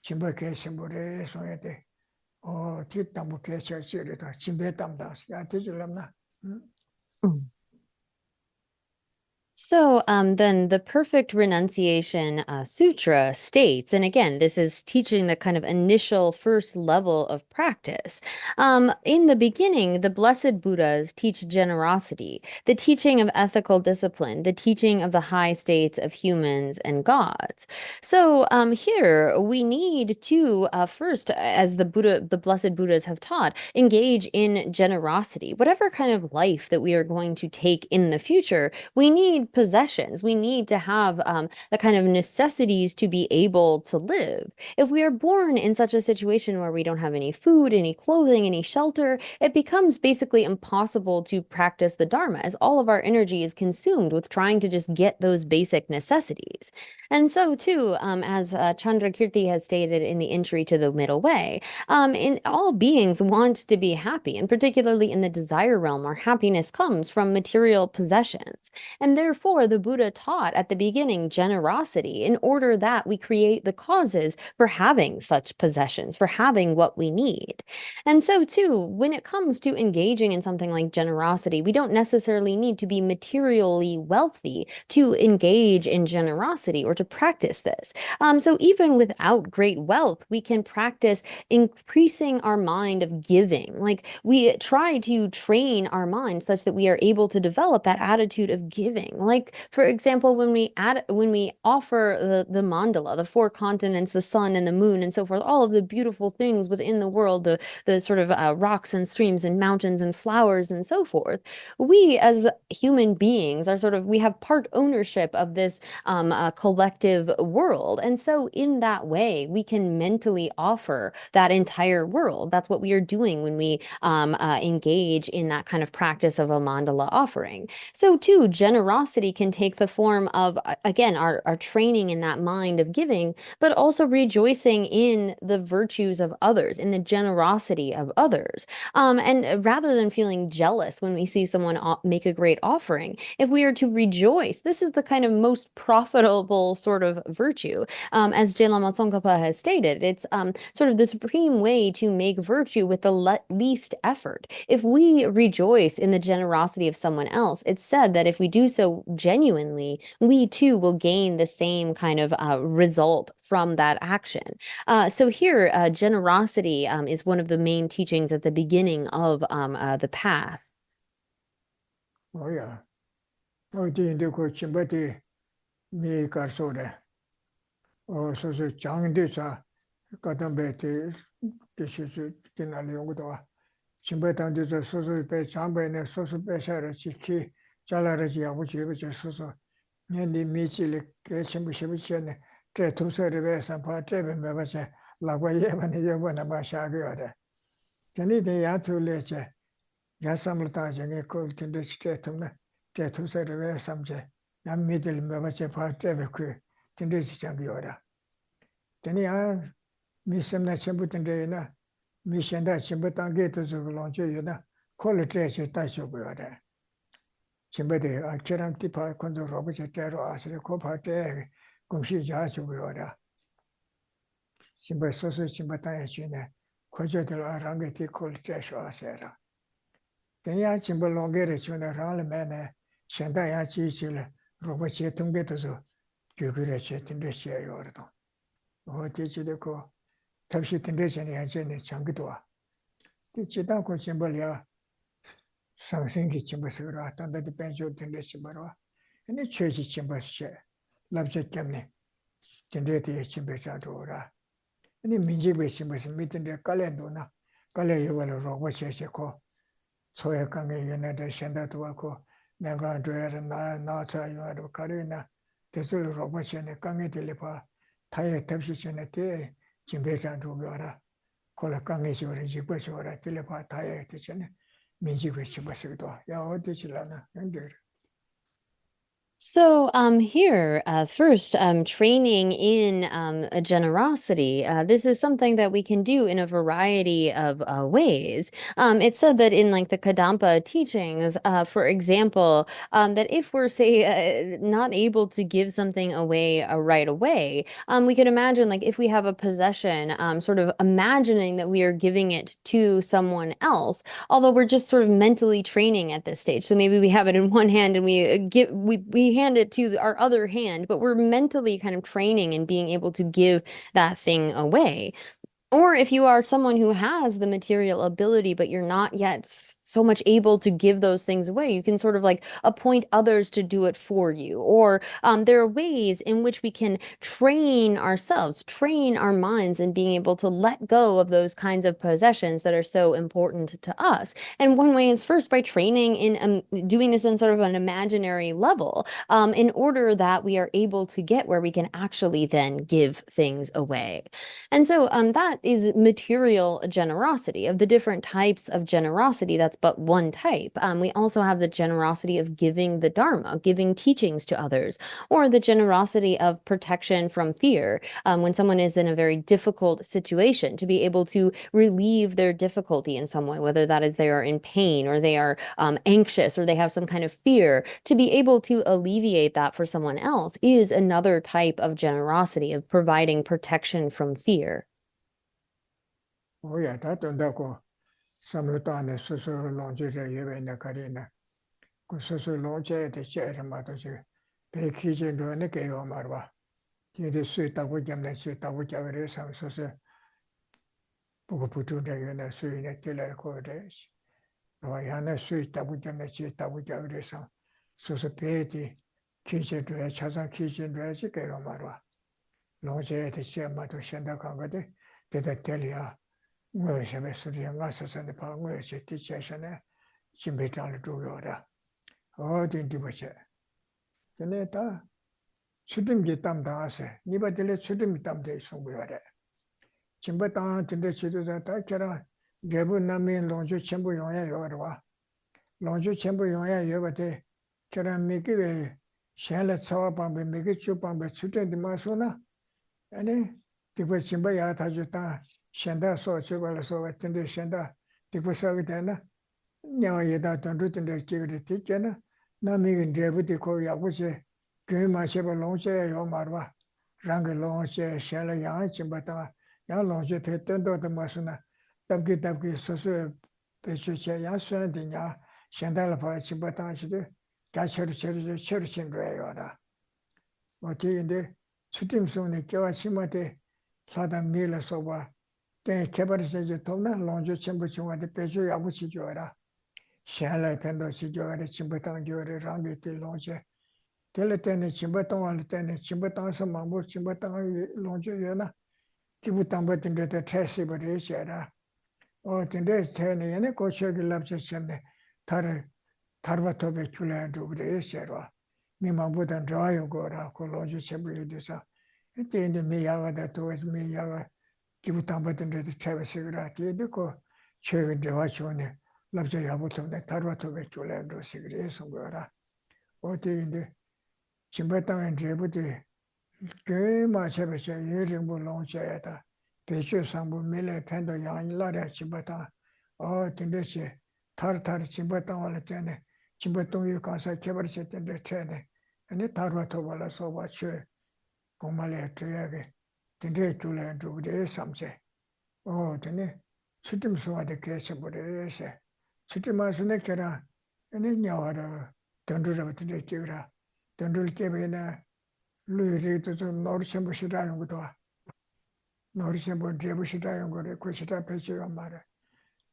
진박해 신부래 소에 돼 뒷담부 개철지리다 진배 담다 야 되질랍나 So then the Perfect Renunciation Sutra states, and again, this is teaching the kind of initial first level of practice. In the beginning, the Blessed Buddhas teach generosity, the teaching of ethical discipline, the teaching of the high states of humans and gods. So here we need to first, as the Blessed Buddhas have taught, engage in generosity. Whatever kind of life that we are going to take in the future, we need possessions. We need to have the kind of necessities to be able to live. If we are born in such a situation where we don't have any food, any clothing, any shelter, it becomes basically impossible to practice the Dharma, as all of our energy is consumed with trying to just get those basic necessities. And so too, as Chandrakirti has stated in the entry to the middle way, in all beings want to be happy, and particularly in the desire realm, where happiness comes from material possessions. And therefore, therefore, the Buddha taught at the beginning generosity in order that we create the causes for having such possessions, for having what we need. And so, too, when it comes to engaging in something like generosity, we don't necessarily need to be materially wealthy to engage in generosity or to practice this. So even without great wealth, we can practice increasing our mind of giving. Like we try to train our mind such that we are able to develop that attitude of giving. Like, for example, when we offer the mandala, the four continents, the sun and the moon and so forth, all of the beautiful things within the world, the sort of rocks and streams and mountains and flowers and so forth, we as human beings are we have part ownership of this collective world. And so in that way, we can mentally offer that entire world. That's what we are doing when we engage in that kind of practice of a mandala offering. So too, generosity can take the form of, again, our training in that mind of giving, but also rejoicing in the virtues of others, in the generosity of others. And rather than feeling jealous when we see someone make a great offering, if we are to rejoice, this is the kind of most profitable sort of virtue. As Lama Tsongkhapa has stated, it's sort of the supreme way to make virtue with the least effort. If we rejoice in the generosity of someone else, it's said that if we do so genuinely, we too will gain the same kind of result from that action. So here, generosity is one of the main teachings at the beginning of the path. Oh yeah. Oh, the ko chimbati mi karsore. Oh, so chang de sa kadambe te kishu tinal yongdo. Chimbatan de so pe chambe ne so pe shara chiki chalara ji abu ji be so so. Nyendi mi chile ke chimbu shibu chene tre tu se re sa pa tre be me ba che la gwa ye ba ne ye ba na ba sha ge ore. Tani de ya tu le che ya samla ta je ne ko tin de tre tu ne tre tu se re sam che ya mi de me ba che pa tre be ku tin de si chang ge ore. Tani ya mi sem na chimbu tin de na mi shen da chimbu tang ge tu zo long che yu na ko le tre che ta sho ge ore. Chimbede a chiram ti pa kondo robo che tero asre ko pa te gumshi ja chu ge ora. Chimbe so chimba ta ya chine ko je de la rang ti ko che sho asera. Tenya chimba longe re chune ral me ne shenda ya chi chi le robo che tung ge to zo gyu ge re che tin de che yo ora to. O ti chi de ko tabshi tin de che ne ya che ne chang ge do. Ti chi da ko chimba ya 상생기 침바스라 단다디 벤조 텐데시 바로 아니 최지 침바시 랍제 때문에 텐데티 침베자도라 아니 민지베 침바시 미텐데 칼렌도나 칼레 요발로 로바셰셰코 소에 강에 연애데 셴다도 와고 내가 저야 나차 요아도 카르나 데슬 로바셰네 강에 들리파 타에 탑시체네 때 침베자도라 콜라 강에 쇼리 지버쇼라 들리파 타에 되잖아 So here, first, training in a generosity. This is something that we can do in a variety of ways. It's said that in like the Kadampa teachings, for example, that if we're, say, not able to give something away right away, we can imagine like if we have a possession, sort of imagining that we are giving it to someone else, although we're just sort of mentally training at this stage. So maybe we have it in one hand and we hand it to our other hand, but we're mentally kind of training and being able to give that thing away. Or if you are someone who has the material ability, but you're not yet so much able to give those things away, you can sort of like appoint others to do it for you. Or there are ways in which we can train ourselves, train our minds in being able to let go of those kinds of possessions that are so important to us. And one way is first by training in doing this in sort of an imaginary level, in order that we are able to get where we can actually then give things away. And so that is material generosity. Of the different types of generosity, that's that's but one type. We also have the generosity of giving the Dharma, giving teachings to others, or the generosity of protection from fear. When someone is in a very difficult situation, to be able to relieve their difficulty in some way, whether that is they are in pain or they are anxious or they have some kind of fear, to be able to alleviate that for someone else is another type of generosity, of providing protection from fear. 오야 다 돈다고 삼로도 안에 스스로 롱주제 예배나 가리나 그 스스로 롱주에 대체를 마도지 백희진로는 개요 말봐 이제 수있다고 잡네 수있다고 잡으래 삼소서 보고 부주대에나 수인에 뜰래 거래 너야는 수있다고 잡네 수있다고 잡으래서 스스 배디 기제도에 차상 기진로에 개요 말봐 롱주에 대체 마도 현다간 거데 대대 텔이야 뭐 샤베스리야 가서서는 방어에 제티체션에 진배장을 두고라 어딘지 보세 근데 다 수dum기 담당하세 니바들의 수dum이 담대 송고야래 진배당 근데 지도자 다 결혼 레브나민 롱주 전부 용야 요르와 롱주 전부 용야 요거데 결혼 미기에 샬레 차와방베 미기 주방베 수된디 마소나 아니 디고 진배야 다주다 현대 소치발서 같은데 현대 디고서게 되나 냐에다 던루던데 기그리 티잖아 남이긴 제부디 거 야고시 그마셔버 롱셰 요 말와 랑게 롱셰 샬라 양 침바타 야 롱셰 페던도도 마스나 답기 소소 베시체 야스한디냐 현대라 봐 침바타 시데 가셔르셔르 셔르신로야라 어디인데 수tim성에 껴와 심한테 사단 밀어서 봐 때 개발해서 돈나 롱주 전부 중앙에 배주 야부치 줘라. 샬라 펜도 시줘라 침부당 줘라 랑게 롱주. 될 때는 침부당 할 때는 침부당서 마무 침부당 롱주 요나 기부당 받은 데도 트레시버리 셔라. 근데 때는 얘네 고쳐길 납쳤네. 다르바토베 줄래도 그래 셔라. 미망보다 좋아요 거라 그 롱주 전부 돼서 이때 미야가다 도스 미야가 기부당 받은 데도 트레시버라 되고 최근 대화치원에 납자 야부터네 다르바토베 줄래도 시그레서 거라. 어디인데 진바당은 제부터 그 마셔버서 예정부 롱자야다. 배추 상부 밀레 팬도 양이라래 진바당 근데시 타르타르 진바당 할 때네 진바당이 가서 개발했을 때인데 채네 아니 다르바토발라 소바치 공말에 줘야게 근데 줄래도 그래 삼세 되네 수dim소와데 계셔버려서 수dim마스네 계라 아니 냐와라 던두르부터 끼라 던두르 깨베나 루이리도 좀 노르셴부시라는 것도 노르셴부 제부시라는 거래 그시다 배치가 말해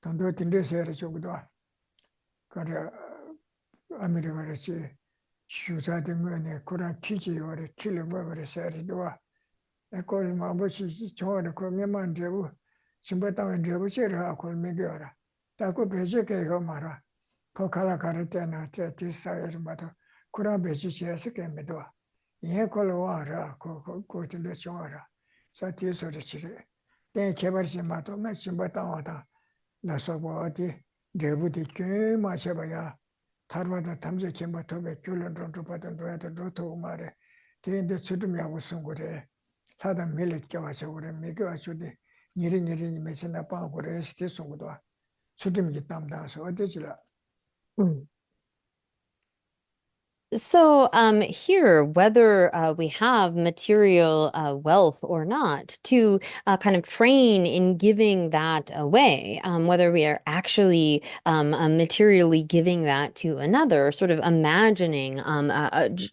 던두 딘데세를 정도 그래 아메리카르치 슈자된 거네 그런 기지요래 길을 먹으래 세리도와 에콜 마버시 저를 그러면 제부 진바당은 제부시라 그걸 먹여라 따고 배제게가 말아 그 갈아갈 때나 저 디사이를 마다 그런 배치시에서 깨매도 예 걸어와라 그 진짜 좋아라 사티소리치래 때 개발시 마도 나 진바당하다 나서 뭐 어디 내부디 꽤 마셔봐야 다르마다 탐제 캠바토베 귤런도 받은 로야도 로토 말에 대인데 주름이하고 쓴 거래 사다 밀레께 와서 그래 미겨 주디 니리니리 메시나 빠고 그래 스티스 거도 주름이 담다서 어디지라 So here, whether we have material wealth or not, to kind of train in giving that away, whether we are actually materially giving that to another, sort of imagining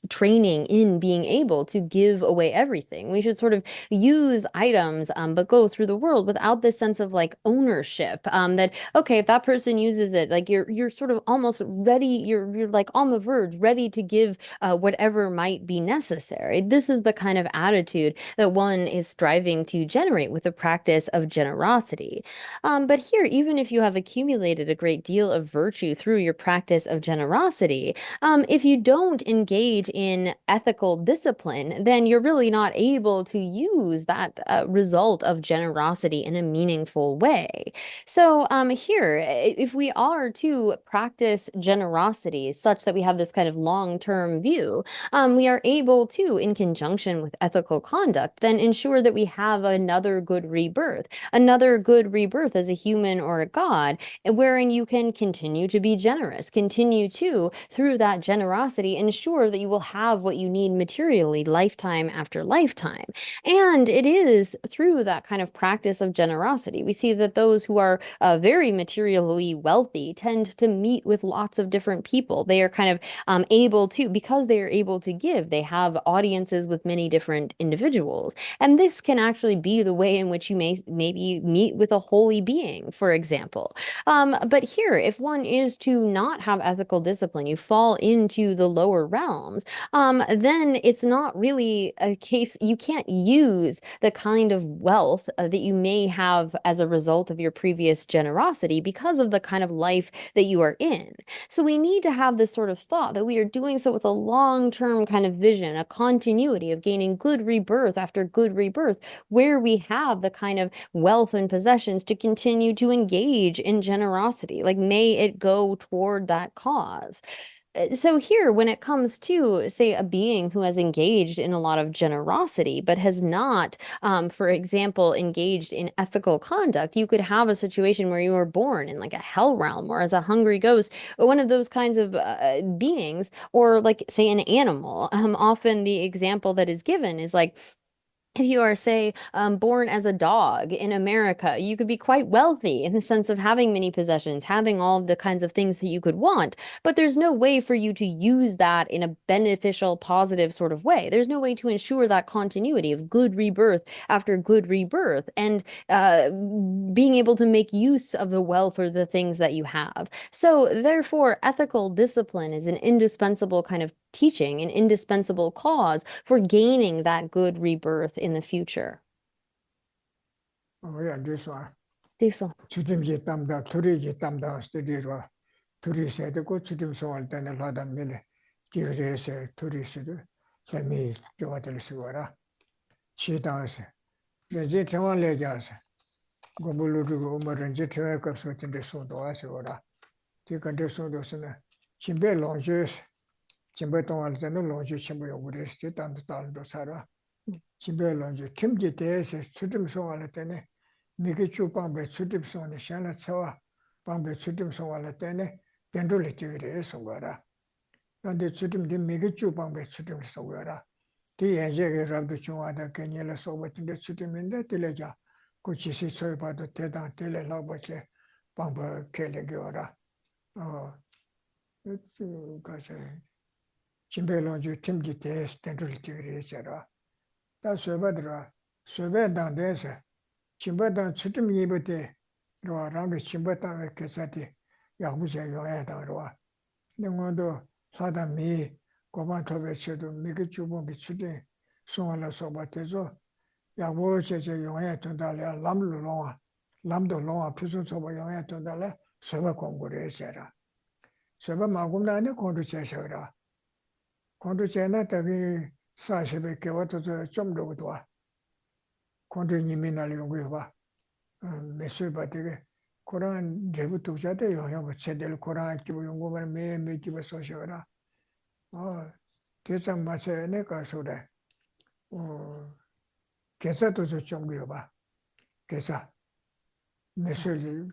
training in being able to give away everything. We should sort of use items, but go through the world without this sense of like ownership, that, okay, if that person uses it, like you're sort of almost ready, you're like on the verge, ready to give whatever might be necessary. This is the kind of attitude that one is striving to generate with the practice of generosity. But here, even if you have accumulated a great deal of virtue through your practice of generosity, if you don't engage in ethical discipline, then you're really not able to use that result of generosity in a meaningful way. So here, if we are to practice generosity such that we have this kind of long-term view, we are able to, in conjunction with ethical conduct, then ensure that we have another good rebirth as a human or a god, wherein you can continue to be generous, continue to, through that generosity, ensure that you will have what you need materially lifetime after lifetime. And it is through that kind of practice of generosity, we see that those who are very materially wealthy tend to meet with lots of different people. They are kind of able to, because they are able to give, they have audiences with many different individuals. And this can actually be the way in which you may maybe meet with a holy being, for example. But here, if one is to not have ethical discipline, you fall into the lower realms, then it's not really a case, you can't use the kind of wealth that you may have as a result of your previous generosity because of the kind of life that you are in. So we need to have this sort of thought that we are doing so with a long-term kind of vision, a continuity of gaining good rebirth after good rebirth, where we have the kind of wealth and possessions to continue to engage in generosity. Like, may it go toward that cause. So here, when it comes to, say, a being who has engaged in a lot of generosity, but has not, for example, engaged in ethical conduct, you could have a situation where you were born in like a hell realm or as a hungry ghost, or one of those kinds of beings, or like, say, an animal. Often the example that is given is like, if you are, say, born as a dog in America, you could be quite wealthy in the sense of having many possessions, having all of the kinds of things that you could want, but there's no way for you to use that in a beneficial, positive sort of way. There's no way to ensure that continuity of good rebirth after good rebirth, and being able to make use of the wealth or the things that you have. So therefore, ethical discipline is an indispensable kind of teaching, an indispensable cause for gaining that good rebirth in the future. 야, 그래서 Diesel. 주dim지 담다 둘이지 담다 스튜디오 둘이 세대고 주dim 소할 때는 하다 밀에 기회에서 둘이서도 재미 좋아들 수가라 시다서 이제 정말 얘기하서 고물루고 뭐든지 저의 값을 텐데 손도 하시거라 뒤간데 손도서는 진배 론주 진배 동안 때는 론주 친구 요구했을 때 담도 달도 살아 진배 론주 팀지 대해서 주dim 소할 때는 미게 주방배 주dim 소는 샤나 차와 방배 주dim 소할 때는 변돌이 되게 소거라 근데 주dim 미게 주방배 주dim 소거라 뒤 예제게 rab도 중화다 괜히라 소버인데 주dim인데 들려자 고치시 소여봐도 대단 들려라버지 방법 kellegiora 가서 진배론주 팀기 대스 텐트리티그리처럼 다 소바들아 소배당대서 진배당 수tum 이버때 로랑게 진배당에 계산이 야구제 요야다로와 능원도 사담이 고반토베치도 미게 주봉기 수준 송알라 소바테서 야구제제 요야 된다려 람루롱아 람도 롱아 표준 소바 요야 된다려 소바 공부를 해서라 소바 마금나네 공부체셔라 공부체나 되게 40에 개와도 좀 로도 공부님이나 연구해봐 메시바 되게 코란 제부 독자대 영향을 제대로 코란 기부 연구를 매매 기부 소셔라 대상 마셔네 가서래 계산도 좀 해봐 계산 메시지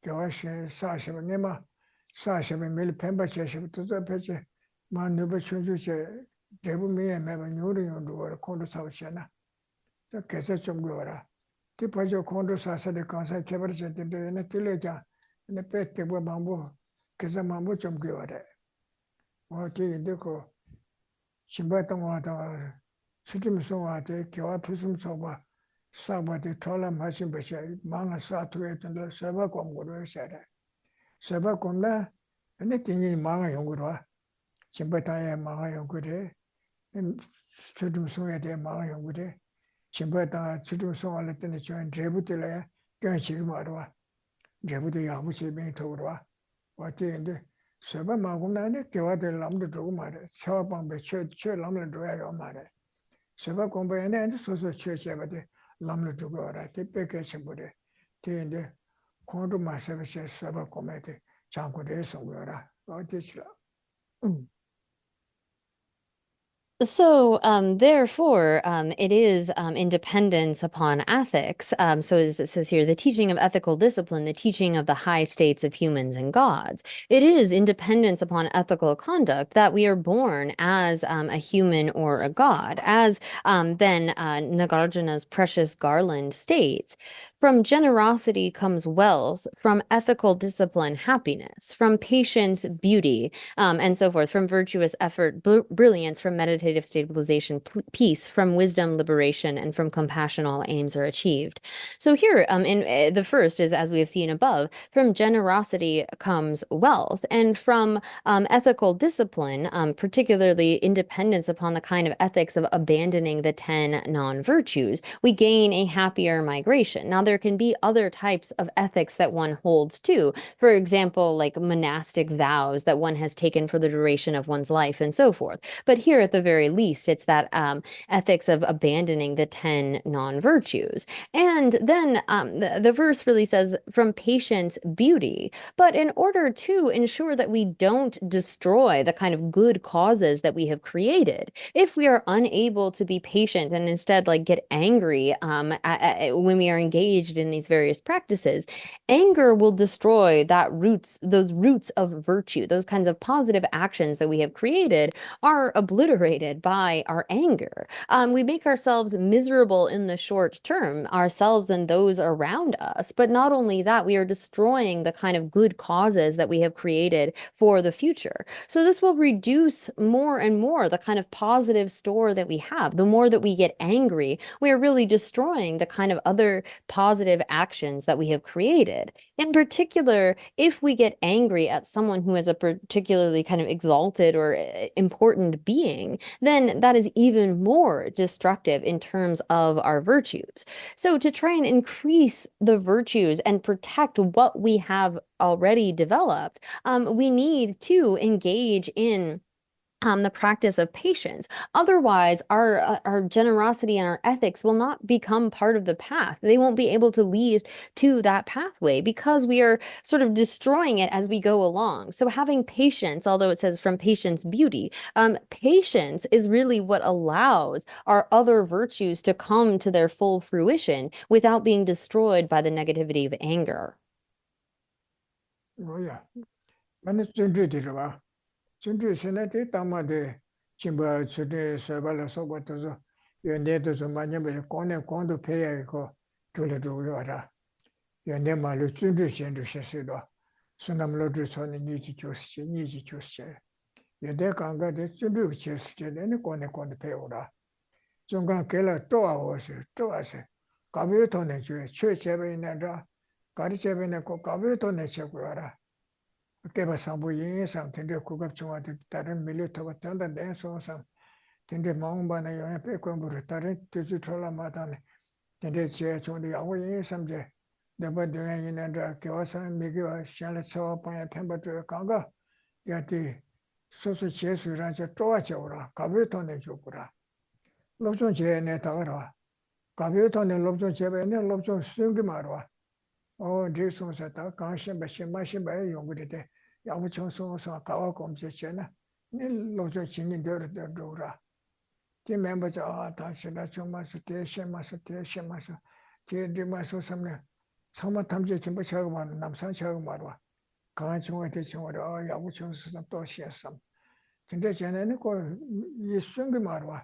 교화시 40에 내마 40에 밀 펜바체시부터 저 배치 만누버 춘주체 제부미에 매번 요리용도 콘도 사오시나 계산 좀 해봐라 디파죠 콘도 사서데 간사 개발자들도 틀려자 네 배때고 방법 계산 방법 좀 해봐라 어디인데 그 신발동 와다 수준에서 와대 교화 필수 소바 사바데 돌아 마신 것이 망아 사투에 된다 세바 공부를 해야 돼 세바 공나 근데 등이 망아 연구로 와 Chimbataye Mahayo Gure, and Chudum Soya de Mahayo Gure, Chimbata Chudum Soya Latin join Drebutilla, Gan Chigmarwa, Drebuti Yamuchi being Torah, what in the Saba Maguna, Kawata Lamda Dromare, Chawapang by Church Lamla Droya Mare. Saba Combayana and Social Church Abate, Lamla Drugora, the Pekachambure, the Kondo Masavish Saba Comete, Chanko de Songora, or Tichla. So, therefore, it is independence upon ethics. So, as it says here, the teaching of ethical discipline, the teaching of the high states of humans and gods. It is independence upon ethical conduct that we are born as a human or a god. As then Nagarjuna's precious garland states, from generosity comes wealth, from ethical discipline, happiness, from patience, beauty, and so forth, from virtuous effort, brilliance, from meditative stabilization, peace, from wisdom, liberation, and from compassion, all aims are achieved. So here, in the first is, as we have seen above, from generosity comes wealth, and from ethical discipline, particularly independence upon the kind of ethics of abandoning the 10 non-virtues, we gain a happier migration. Now, there can be other types of ethics that one holds too. For example, like monastic vows that one has taken for the duration of one's life and so forth. But here, at the very least, it's that ethics of abandoning the 10 non-virtues. And then the verse really says, from patience, beauty. But in order to ensure that we don't destroy the kind of good causes that we have created, if we are unable to be patient and instead like get angry when we are engaged in these various practices, anger will destroy those roots of virtue. Those kinds of positive actions that we have created are obliterated by our anger. We make ourselves miserable in the short term, ourselves and those around us. But not only that, we are destroying the kind of good causes that we have created for the future. So this will reduce more and more the kind of positive store that we have. The more that we get angry, we are really destroying the kind of other positive actions that we have created. In particular, if we get angry at someone who is a particularly kind of exalted or important being, then that is even more destructive in terms of our virtues. So to try and increase the virtues and protect what we have already developed, we need to engage in the practice of patience. Otherwise, our generosity and our ethics will not become part of the path. They won't be able to lead to that pathway because we are sort of destroying it as we go along. So having patience, although it says from patience, beauty, patience is really what allows our other virtues to come to their full fruition without being destroyed by the negativity of anger. Oh, yeah. Chundru senate tamade chimba chudre sabala sobato yonde to manyebe kone kondo peya ko tole do yora yonde malu chundru chendu shesido sunam lodru sone niji chosche yonde kanga de chundru chesche ne kone kondo peora jonga kela toa ose kabyo tone chue chebe inadra kari chebe ne ko kabyo tone chekura Keba sambu yin sam tende kukab chunga tarin milio taba tanda den so sam tende maungba na yoya pe kwamburu tarin tuzu chola matane tende che chunga yawu yin sam je deba dunga yin nandra kiwa sam migiwa shanla tsawa panya penpa tuya kanga yati sosu che su rancha chowa che ura kabyo tonne chukura lopchon che ne tagarwa kabyo tonne lopchon che be ne lopchon sungi marwa o je sonsa ta kan shimba yongurite yabu chonsong kawa komche chena ni lojo chingin deur dora ti member cha ta shina choma su te shema su ti di ma so samne choma tamje kimba chaga ma namsan chaga marwa kan chonga te chonga yabu chonsong to shesam tinde chena ni ko yisungi marwa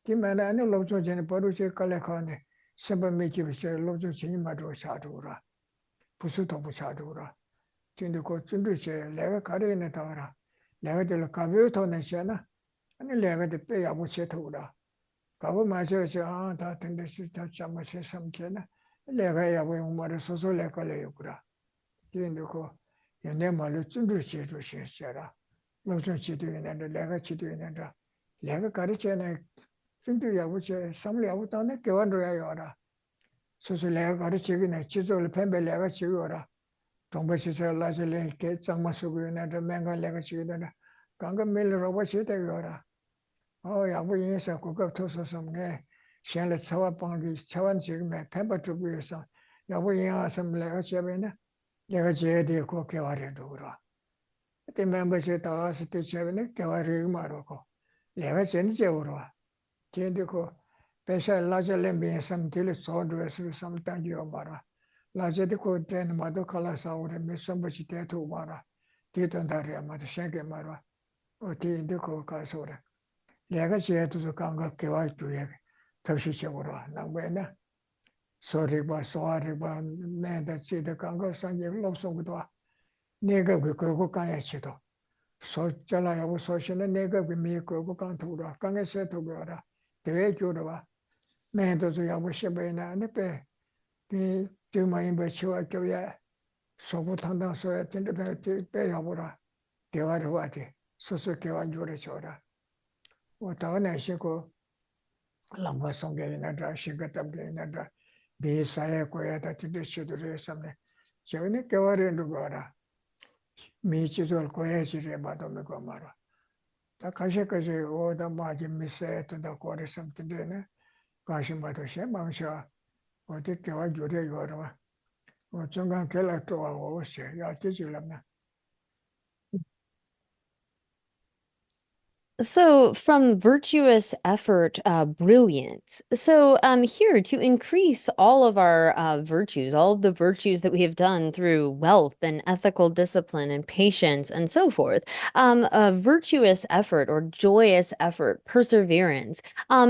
ti mena ni lojo chena paru che kale khane samba me ki che lojo chingin ma ro cha dora pusu to bu cha dora tinde ko chundu che lega kare ne tawara lega de kabyo to ne chena ani lega de pe yabu che thura kabo ma che ta tinde si ta chama che sam chena lega yabu umare so lega le yukura tinde ko yene malu chundu che ro che chera 무슨 지도인데 내가 지도인데 내가 가르쳐내 중도하고 저 삼례하고 또는 교환로야 요라 소소 내가 가르치기네 지도를 펜벨 내가 지고라 정보시서 라질레 게 장마수고인데 맹가 내가 지고라 강가 밀로버 지대요라 야부 인사 국가 토소섬에 시안의 차와방기 차원 지금에 펜버 주부에서 야부 인하서 내가 지배네 내가 지어야 되고 교환해도 그러 때 멤버십 다왔을 때 제ben에 교환을 말하고 내가 전제 오라 견디고 배사 라젤렘 비섬 딜 소드레스 섬탄지오 마라 라제디 코텐 마도 칼라사오레 미섬버시 테토 마라 디던다리아 마도 셴게 마라 어디인데 거 가서라 내가 지어도 강가 교환 주에 덮시적으로 나무에나 소리바 소아리바 매다 지데 강가 상계 롭송도 내가 그거 가야지도 소절라하고 소신은 내가 미고 강토라 강에서 도거라 대외 교로와 매도도 야고 시베나 네페 이 주마인 버치와 교야 소부 당당소야 텐데 배 야보라 대화를 와지 소소 교환 조례 줘라 어떠나 시고 람바 송게나 시가답게나 비사에 고야다 뜻시도를 삼네 저는 교환을 누구라 미치돌 고야지를 받으면 말아 다 가시까지 오다 마지 미세에 뜬다 고래 삼든데네 가시마도 시 망샤 어디 교환 조례 요라 정강 결락 좋아하고 오시 야 뒤질라면 So from virtuous effort, brilliance. So here to increase all of our virtues, all of the virtues that we have done through wealth and ethical discipline and patience and so forth, a virtuous effort or joyous effort, perseverance,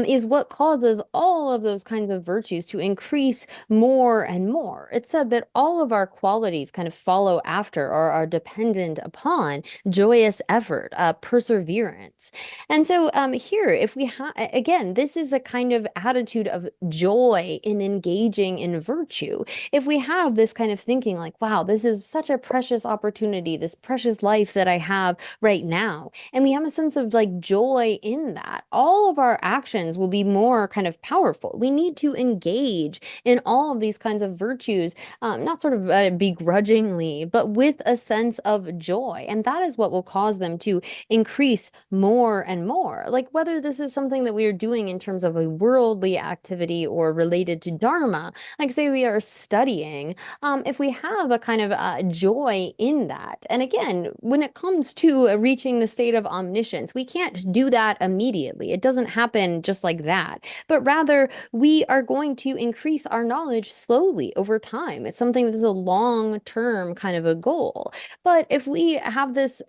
is what causes all of those kinds of virtues to increase more and more. It's said that all of our qualities kind of follow after or are dependent upon joyous effort, perseverance. And so here, if we have, again, this is a kind of attitude of joy in engaging in virtue. If we have this kind of thinking like, wow, this is such a precious opportunity, this precious life that I have right now, and we have a sense of like joy in that, all of our actions will be more kind of powerful. We need to engage in all of these kinds of virtues, not sort of begrudgingly, but with a sense of joy. And that is what will cause them to increase more and more. Like whether this is something that we are doing in terms of a worldly activity or related to Dharma, like say we are studying, if we have a kind of joy in that. And again, when it comes to reaching the state of omniscience, we can't do that immediately. It doesn't happen just like that, but rather we are going to increase our knowledge slowly over time. It's something that's a long-term kind of a goal. But if we have this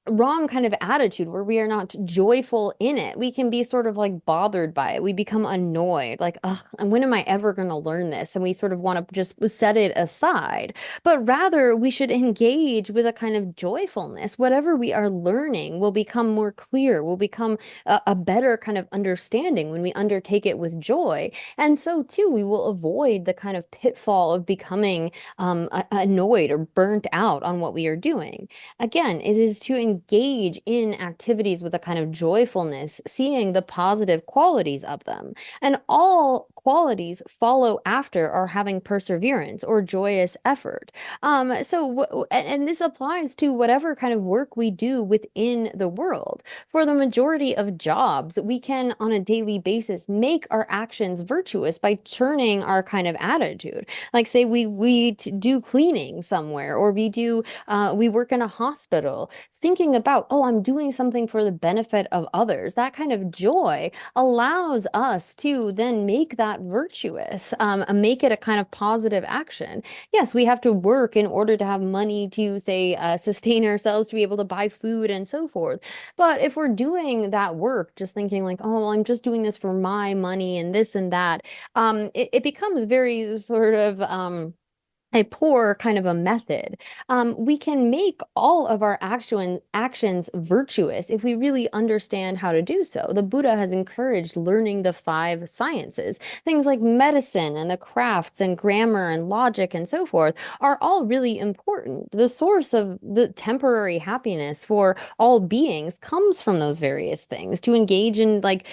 wrong kind of attitude where we are not joyful in it, we can be sort of like bothered by it. We become annoyed, like, ugh, and when am I ever going to learn this? And we sort of want to just set it aside. But rather, we should engage with a kind of joyfulness. Whatever we are learning will become more clear, will become a better kind of understanding when we undertake it with joy. And so, too, we will avoid the kind of pitfall of becoming annoyed or burnt out on what we are doing. Again, it is to engage in activities with a kind of joyfulness, seeing the positive qualities of them. And all qualities follow after our having perseverance or joyous effort. And this applies to whatever kind of work we do within the world. For the majority of jobs, we can, on a daily basis, make our actions virtuous by turning our kind of attitude. Like say we do cleaning somewhere, or we work in a hospital, thinking about, oh, I'm doing something for the benefit of others. That kind of joy allows us to then make that virtuous, make it a kind of positive action. Yes, we have to work in order to have money to, say, sustain ourselves, to be able to buy food and so forth. But if we're doing that work, just thinking like, oh, well, I'm just doing this for my money and this and that, it becomes very sort of a poor kind of a method. We can make all of our actions virtuous if we really understand how to do so. The Buddha has encouraged learning the 5 sciences. Things like medicine and the crafts and grammar and logic and so forth are all really important. The source of the temporary happiness for all beings comes from those various things, to engage in like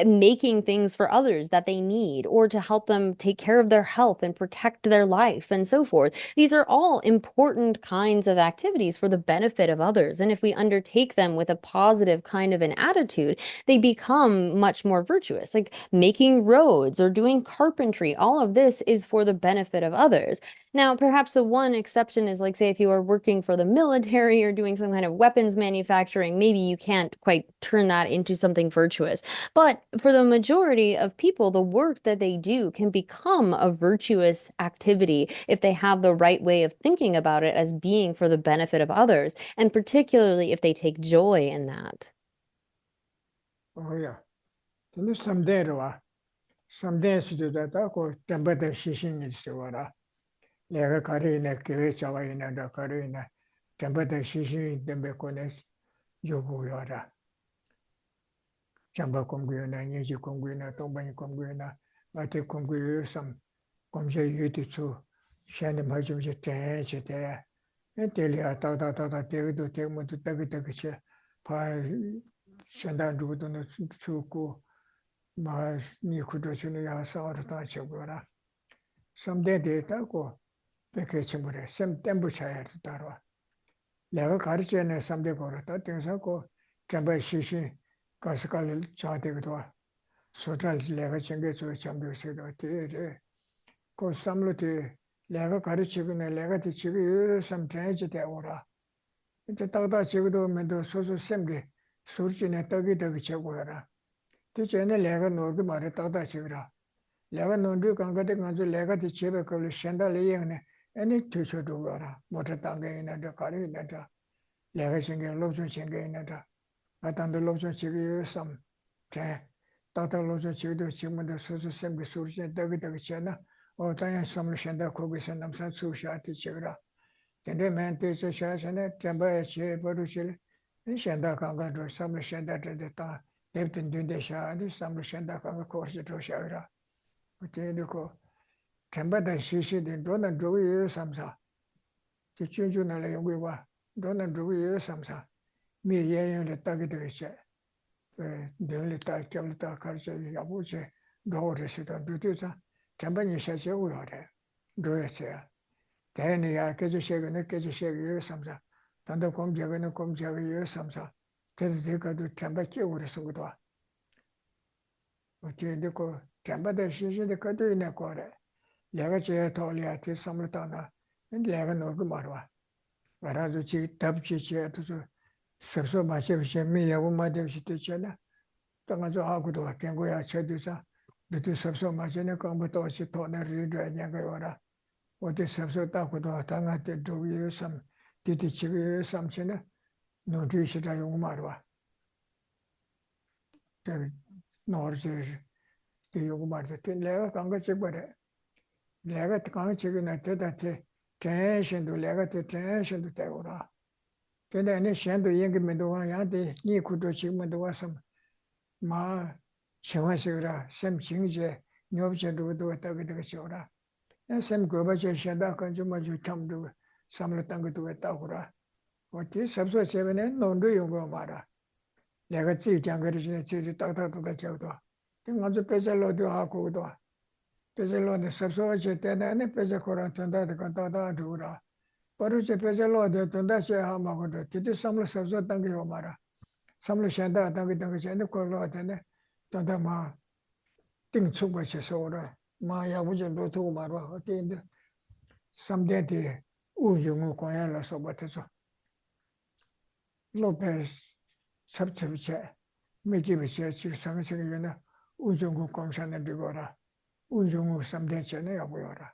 making things for others that they need, or to help them take care of their health and protect their life and so forth. These are all important kinds of activities for the benefit of others. And if we undertake them with a positive kind of an attitude, they become much more virtuous. Like making roads or doing carpentry, all of this is for the benefit of others. Now, perhaps the one exception is like, say, if you are working for the military or doing some kind of weapons manufacturing, maybe you can't quite turn that into something virtuous. But for the majority of people, the work that they do can become a virtuous activity if they have the right way of thinking about it as being for the benefit of others, and particularly if they take joy in that. Oh yeah. 근데 someday someday 수도다 고 담바다 시신이 있어라. 내가 가리나 교회 자와이나 가리나 담바다 시신이 때문에 거네 요구여라. 잠바 공부나 예지 공부나 동반이 공부나 마트 공부요 삼 공제 유티츠 샤네 마주지 제제대 에텔리아 따다다다 대도 대문도 따그따그치 파 션단 주도는 추고 마 니쿠도치는 야사를 다 쳐보라 섬대 데이터고 백회 친구래 샘 템부 차야 따라 내가 가르치는 섬대 거라다 등사고 잠바 시시 가스칼 자대기도 소잘 내가 챙겨서 잠겨서도 되게 그 삼로데 내가 가르치고는 내가 지금 삼천지 되오라 이제 따다 지금도 면도 소소 샘게 소르지네 떡이 쳐고라 뒤전에 내가 놀고 말에 따다 지그라 내가 논주 강가데 간주 내가 집에 걸로 샌달이 영네 애니 뒤쳐도 거라 모터 땅에 있는 가리 있는다 내가 생겨 로좀 생겨 있는다 아단도 로좀 지금 삼제 따다 로좀 지금도 소소 샘게 소르지네 떡이 쳐나 어떤 섬을 샌다 거기서 남산 수샤티 지그라 근데 멘테서 샤샤네 temba에 제 버루실 샌다 강가도 섬을 샌다 됐다 냅든 든데샤디 섬을 샌다 강가 코르시도 샤라 어때도 temba다 시시된 도는 조의 삼사 지춘주나래 연구와 도는 조의 삼사 미예연의 딱이 되겠지 늘 딱 겸다 가르쳐 야부제 로르시도 두두자 temba니 샤셔고요래 로에서야 대니야 깨지셔거는 깨지셔요 삼사 단도 공작은 공작이요 삼사 대대가도 tem바 끼고서 것도 어쨌든 그 tem바다 시시의 것도 있네 거래 내가 제 돌리한테 삼을다나 내가 너그 말와 말아도 지 답지지에도 섭섭 마셔서 미야고 마대시 되잖아 당아서 하고도 괜고야 쳐도서 너도 섭섭 마시는 거부터 어찌 돈을 줘야 거라 어디 섭섭 따고도 당한테 도위에 삼 디디치에 삼치네 노주시다 용 말와 그 노르지 그 말도 내가 강가지 버려 내가 강가지가 나타다테 텐션도 내가 텐션도 되고라 근데 내 셴도 얘기면도 와야데 니 구도 지금도 와서 마 정화식이라 샘 징제 녀업제도도 왔다고 되겠어라 샘 거바제 셴다 간좀 아주 참도 삼을던 것도 왔다고라 어디 섭서 제ben에 논도 용거 말아 내가 지장 그러시네 지리 딱딱딱 겨도 아주 배절로도 하고도 배절로는 섭서 제때는 배절 거라 전다도 간다다 두라 버르제 배절로도 전다시 하마고도 뒤에 삼을 섭서 당겨 말아 삼을 셴다 당겨 전에 걸로 되네 전다마 띵축고 쳐서라 마야부전도 두고 말아 어때인데 삼대디 우중을 고야라서 못해서 로페스 섭섭체 미기비체 지상세계나 우중국 검사는 되거라 우중국 삼대체는 여보여라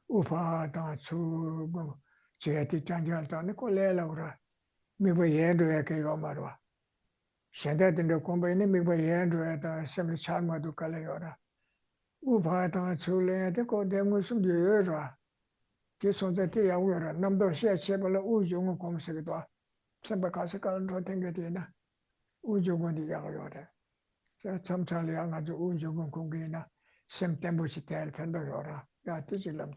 우파다 추고 제티 장결다는 콜레라고라 미보 예로에게 요마로와 현대인의 공부에는 미보 예로에다 sem을 잘못도 갈려라 우파다 추래야 되고 대무슨 되어라 sonza te ya wera namdo she chebala ujung komsegido semba kasaka ro tengedina ujung ni ya yore 참찬리 양아주 ujung 공기나 semtembuchi tel pendo yora ya tijilam.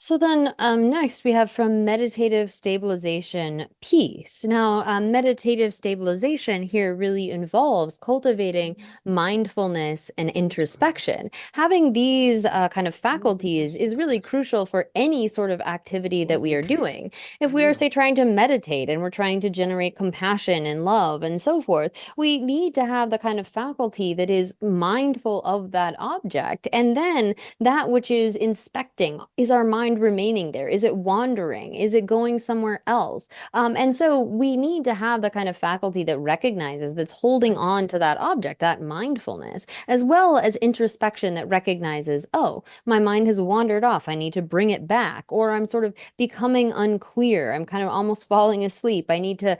So then next we have from meditative stabilization, peace. Now, meditative stabilization here really involves cultivating mindfulness and introspection. Having these kind of faculties is really crucial for any sort of activity that we are doing. If we are, say, trying to meditate and we're trying to generate compassion and love and so forth, we need to have the kind of faculty that is mindful of that object. And then that which is inspecting, is our mind remaining there? Is it wandering? Is it going somewhere else? And so we need to have the kind of faculty that recognizes, that's holding on to that object, that mindfulness, as well as introspection that recognizes, oh, my mind has wandered off. I need to bring it back, or I'm sort of becoming unclear. I'm kind of almost falling asleep. I need to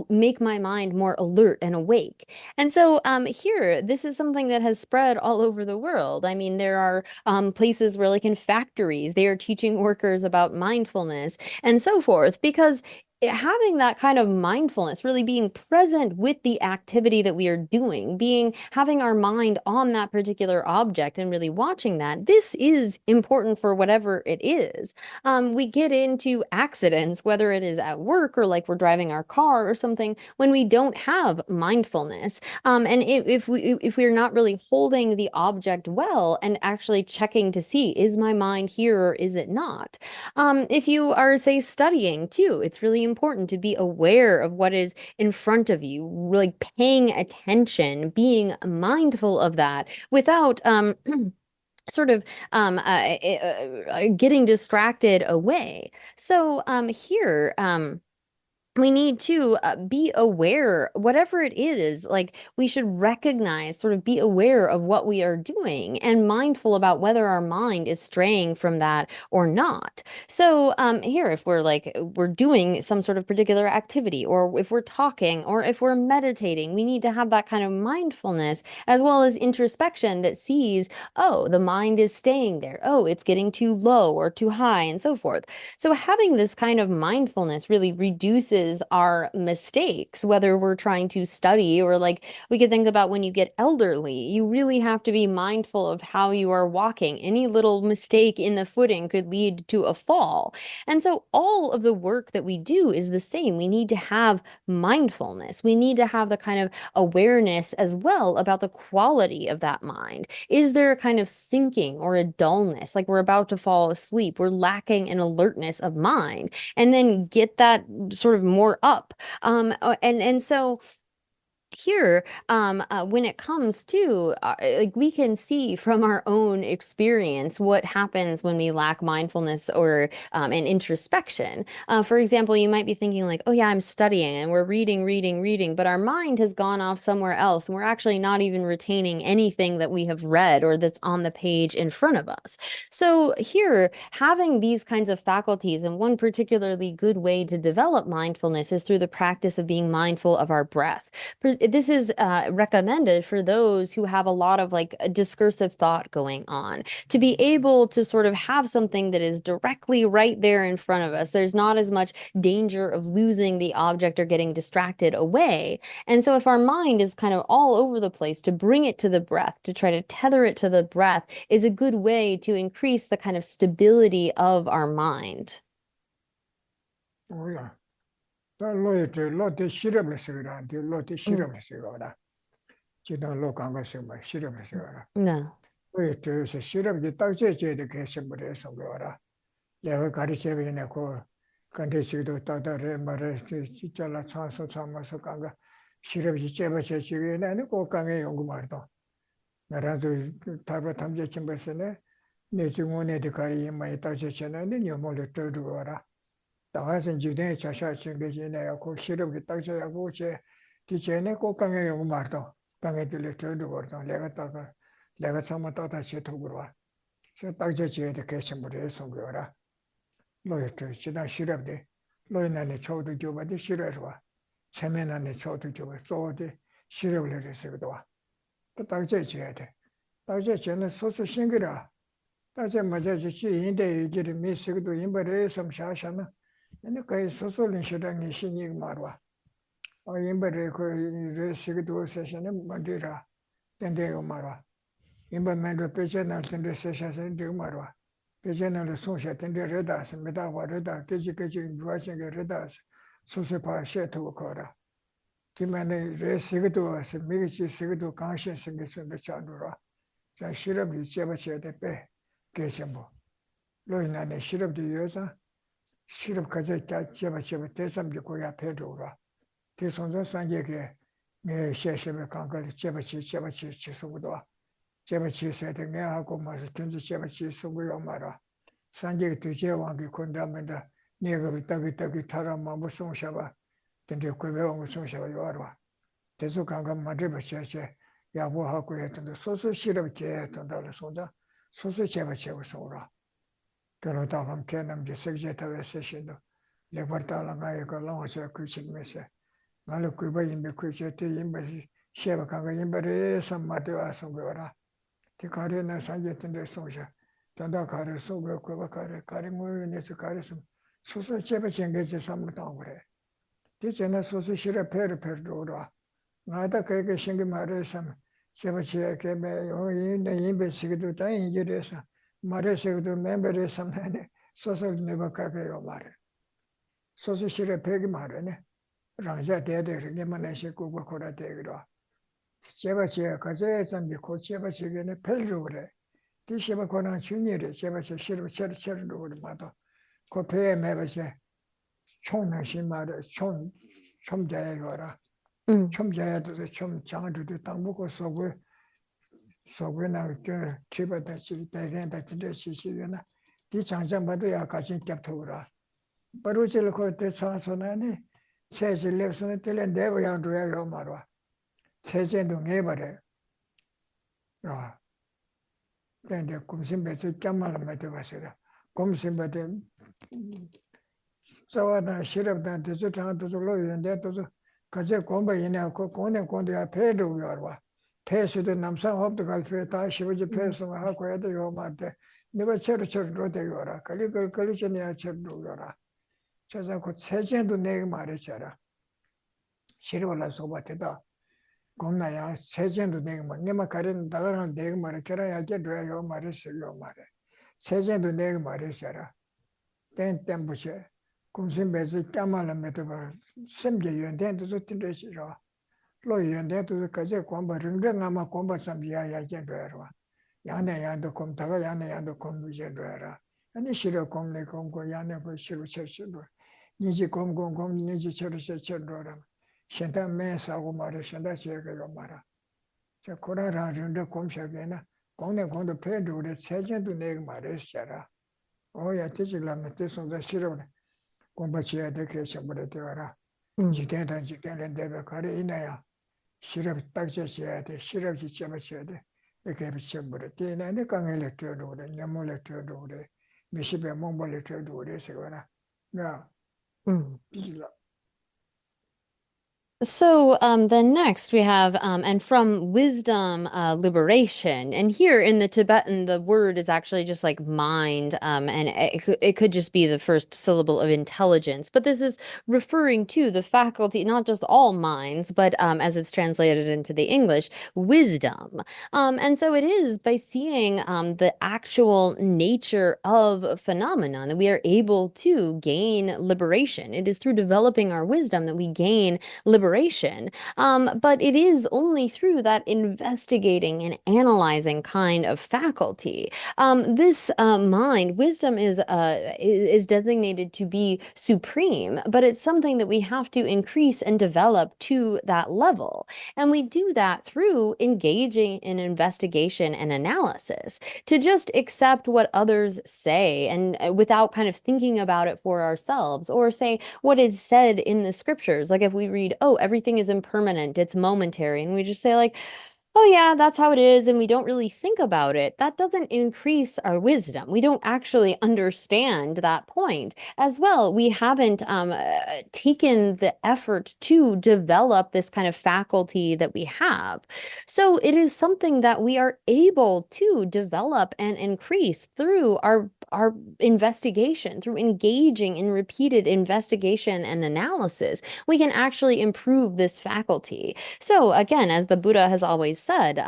make my mind more alert and awake. And so here, this is something that has spread all over the world. I mean, there are places where, like in factories, they are teaching workers about mindfulness and so forth, because having that kind of mindfulness, really being present with the activity that we are doing, having our mind on that particular object and really watching that, this is important for whatever it is. We get into accidents, whether it is at work or like we're driving our car or something, when we don't have mindfulness. And if we're not really holding the object well and actually checking to see, is my mind here or is it not? If you are, say, studying too, it's really important to be aware of what is in front of you, like paying attention, being mindful of that without sort of getting distracted away. So here, we need to be aware, whatever it is, like we should recognize, sort of be aware of what we are doing and mindful about whether our mind is straying from that or not. So here, if we're doing some sort of particular activity, or if we're talking, or if we're meditating, we need to have that kind of mindfulness as well as introspection that sees, oh, the mind is staying there. Oh, it's getting too low or too high and so forth. So having this kind of mindfulness really reduces our mistakes, whether we're trying to study, or like we could think about when you get elderly, you really have to be mindful of how you are walking. Any little mistake in the footing could lead to a fall. And so all of the work that we do is the same. We need to have mindfulness. We need to have the kind of awareness as well about the quality of that mind. Is there a kind of sinking or a dullness, like we're about to fall asleep? We're lacking an alertness of mind, and then get that sort of more up. And so here, when it comes to like, we can see from our own experience what happens when we lack mindfulness or and introspection. For example, you might be thinking like, oh yeah, I'm studying and we're reading, but our mind has gone off somewhere else, and we're actually not even retaining anything that we have read or that's on the page in front of us. So here, having these kinds of faculties, and one particularly good way to develop mindfulness is through the practice of being mindful of our breath. This is recommended for those who have a lot of like a discursive thought going on, to be able to sort of have something that is directly right there in front of us. There's not as much danger of losing the object or getting distracted away. And so if our mind is kind of all over the place, to bring it to the breath, to try to tether it to the breath, is a good way to increase the kind of stability of our mind. Oh yeah. Lotte shirablesigara, lotte shirablesigara. Chidan lokanga sima shirablesigara. No. Wait, shirab the taxe the Kashimbre Songora. Leva Karicevina ko Kandesido Tata Mare Chichala Chanso Chamasokanga. Shirab Cheva and go Kange Yongumarto. Narado Taba Tamja Chimbasene, Nezumone de Kari in my Tajan and then you motor to Gora. The Hasan Jude Chasha Chingajina, called Shirab the Taja Goche, Tichene ko Kange Yongumarto, Kange to the Turdu Gordo, Legataka, Legasamatata Chetogura. So Taja the Kashimbre Songora. Lawyer China Shirabde, Loyana Chodu Juba de Shiraswa, Chaman and Chodu Juba, so the Shirable Sigua. The Taja Chet, Taja Chen, social Shingira, 다시 맞아지 인데 이제 미스도 인버레 섬샤샤나 근데 거의 소소린 시장이 신이 말와 인버레 그 레시기도 세션은 먼저라 된대요 말와 인버맨도 배제날 텐데 세션은 되고 말와 배제날 소샤 텐데 레다스 메다와르다 깨지깨지 누아싱게 레다스 소세파 셰토 거라 디만에 레시기도 미기치 시기도 강신 생겼는데 자루라 자 실험이 제바쳐야 돼빼 계셔뭐 로인안에 실업도 여자 실업 가서 제바 대삼지 고야 배도라 대선전 산계게 내 셰셰베 강갈 제바치 지속도 제바치 세대 내하고 마서 견주 제바치 수고요 말아 산계 뒤제왕게 건담한다 내가를 따기 타라마 무슨 샤바 근데 그외로 무슨 샤바 요아라 대소 강감 만들어 셰셰 야보하고 했던데 소수 실업게 했던다 손자 소수 제바치 소라 그런 다음 개념지 sekretariat session도 레버타라가 걸어서 그치면서 나를 그거 임베 그치때 임베 셰바가가 임베레 삼마데 와서 거라 디카레나 산제텐데 소샤 단다 가르 소고 그거 가르 모여내서 가르서 소소 제바 챙겨지 삼도 그래 디제나 소소 실에 페르도라 나다 그게 신기 말해서 제바치에게 매 임베 시기도 다 인지해서 말해서도 멤버를 삼네 소설 내가 가게요 말해 소설실에 배기 말하네 랑자 대대를 만나시 고고 거라 대기로 제바치에 가져야 잠비 고 제바치에는 별로 그래 디시바 거는 중요해 제바치 실을 처리로 그래 마도 그 배에 매바치 총나시 말을 총 총자야거라 총자야도 좀 장어도 땅 먹고 쏘고 소변나 그 집에다 대견다 진짜 시시거나 이 장장받아야 같이 겹터라 바로질 거때 차선에 체질 랩선에 tel에 내가 양도야 말와 체제도 내버려 아 근데 kum심배서 깜말을 못 해봤어요 kum심배데 저와나 실업단 대저 장도 로였는데 또 가제 공부이네 그 공대야 배로 열와 패스도 남산 합도 갈fe 다 시버지 패스만 하고 해도 요 말때 내가 처로 되요라 걸리지냐 처로요라 저자 그 세전도 내가 말했잖아 실버라 소바테다 겁나야 세전도 내가 말 내가 가는 다가는 내가 말했잖아 돼요 말했어요 말해 세전도 내가 말했잖아 땡땡부셔 kum심배지 까말을 metaba semje 연대도 좋던데시라 로 연대도 가제 공부 릉릉아마 공부 좀 야야 견도라 야네 야도 공다가 야네 야도 공부 견도라 아니 싫어 공내 공고 야네 그 싫어 싫어 니지 공공공 니지 싫어 싫어라 현대 매사고 말을 현대 제가 말아 저 코라라는데 공셔게나 공내 공도 배도를 세전도 내가 말했잖아 오야 되지라면 됐어 싫어 공부해야 돼 계셔버려 되어라 지대단 지대는 데가 가려 있나야 실업 딱 져야 돼 실업이 잡아줘야 돼 이렇게 비춰버려 되네 강을 쳐도 그래 냠을 쳐도 그래 몇십에 몽벌을 쳐도 그래 세거나 야 비질라 So then next we have and from wisdom liberation, and here in the Tibetan the word is actually just like mind, and it could just be the first syllable of intelligence, but this is referring to the faculty, not just all minds, but as it's translated into the English, wisdom. And so it is by seeing the actual nature of phenomenon that we are able to gain liberation. It is through developing our wisdom that we gain liberation. But it is only through that investigating and analyzing kind of faculty. This mind, wisdom is designated to be supreme, but it's something that we have to increase and develop to that level. And we do that through engaging in investigation and analysis, to just accept what others say and without kind of thinking about it for ourselves, or say what is said in the scriptures. Like if we read, oh, everything is impermanent, it's momentary, and we just say like, oh yeah, that's how it is, and we don't really think about it, that doesn't increase our wisdom. We don't actually understand that point as well. We haven't taken the effort to develop this kind of faculty that we have. So it is something that we are able to develop and increase through our investigation, through engaging in repeated investigation and analysis. We can actually improve this faculty. So again, as the Buddha has always said,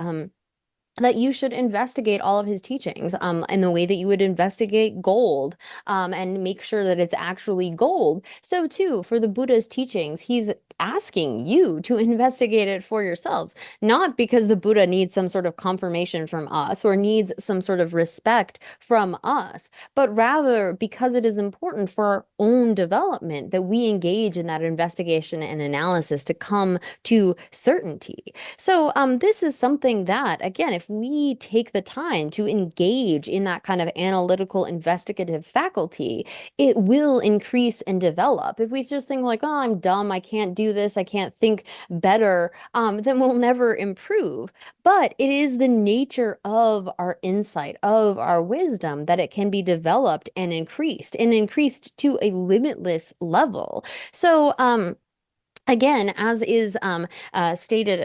that you should investigate all of his teachings in the way that you would investigate gold and make sure that it's actually gold. So too, for the Buddha's teachings, he's asking you to investigate it for yourselves, not because the Buddha needs some sort of confirmation from us or needs some sort of respect from us, but rather because it is important for our own development that we engage in that investigation and analysis to come to certainty. So this is something that, again, if we take the time to engage in that kind of analytical investigative faculty, it will increase and develop. If we just think like, oh, I'm dumb, I can't do this, I can't think better, then we'll never improve. But it is the nature of our insight, of our wisdom, that it can be developed and increased to a limitless level. So, again, as is stated,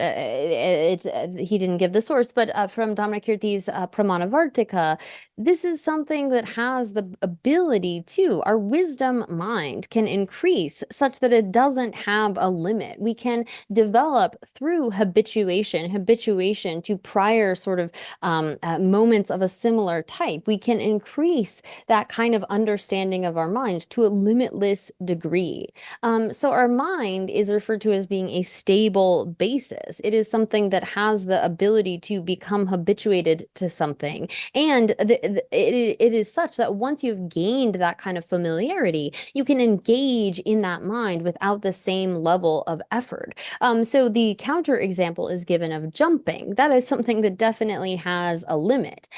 he didn't give the source, but from Dhammakirti's Pramanavartika, this is something that has the ability to, our wisdom mind can increase such that it doesn't have a limit. We can develop through habituation to prior sort of moments of a similar type. We can increase that kind of understanding of our mind to a limitless degree. So our mind is referred to as being a stable basis. It is something that has the ability to become habituated to something. And it is such that once you've gained that kind of familiarity, you can engage in that mind without the same level of effort. So the counter example is given of jumping. That is something that definitely has a limit.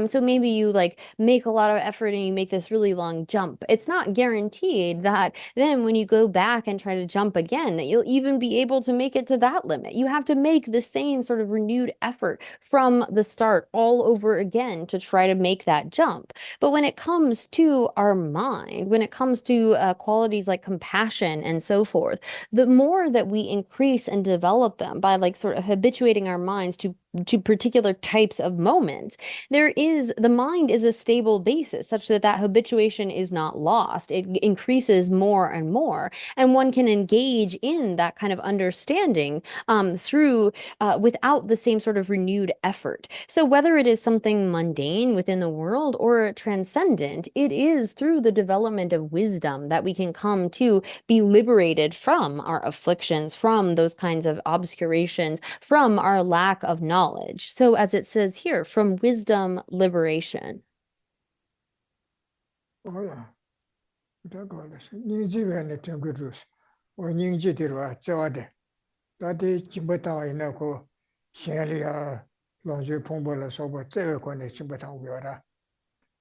So maybe you like make a lot of effort and you make this really long jump. It's not guaranteed that then when you go back and try to jump again, that you'll even be able to make it to that limit. You have to make the same sort of renewed effort from the start all over again to try to make that jump. But when it comes to our mind, when it comes to qualities like compassion and so forth, the more that we increase and develop them by like sort of habituating our minds to particular types of moments, the mind is a stable basis such that that habituation is not lost. It increases more and more, and one can engage in that kind of understanding through without the same sort of renewed effort. So whether it is something mundane within the world or transcendent, it is through the development of wisdom that we can come to be liberated from our afflictions, from those kinds of obscurations, from our lack of knowledge. So as it says here, from wisdom, liberation. Oh yeah. 닝지변의 등급으로서 닝지들과 저와대 다들 진보타와 있나고 시알이야 longe pombola soba tsewe kone chimbotang wyora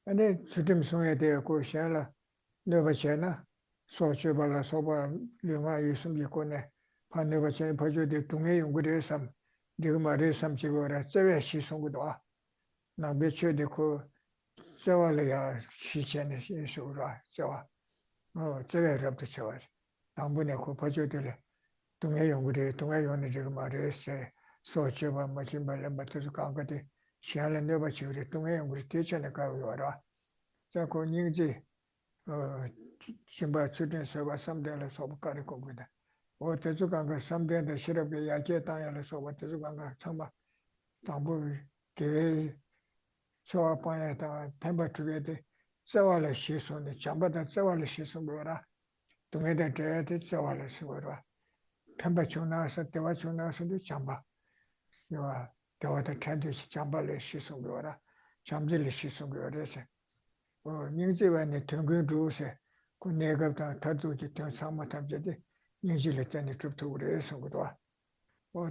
ane chudim sungye de ko shala neba chena so chubala soba lunga yusum yikone pa neba chen pajo de tungye yungure sam digma re sam chigora tsewe shi sungdo na becho de ko tsewa ya shi chen shi ra tsewa tsewe rabdo tsewa 당분에 그 파조들 동해 연구대 동해 연구 지금 말했어요. 소치바 마침 발레 맞춰서 강가대 시알에 내가 지우리 동해 연구 대전에 가고 와라. 자, 그 닝지 신바 추진서 삼대를 소박하게 거기다. 대주 강가 삼대의 실업에 야게 땅에서 소박 대주 강가 정말 당부 개 저와 방에다 템버 주게돼. 저와를 시선에 잠바다 저와를 시선 뭐라. 동해대 저한테 저와를 시거라. 템버충 나서 대화충 나서도 잠바. 요아 대화도 찬도 잠발을 시선 거라. 잠질을 시선 거라서. 닝지반에 등근 주세. 그 내가 다 다도지 된 상마탐제데 닝지를 때는 줍도 그래서 거도.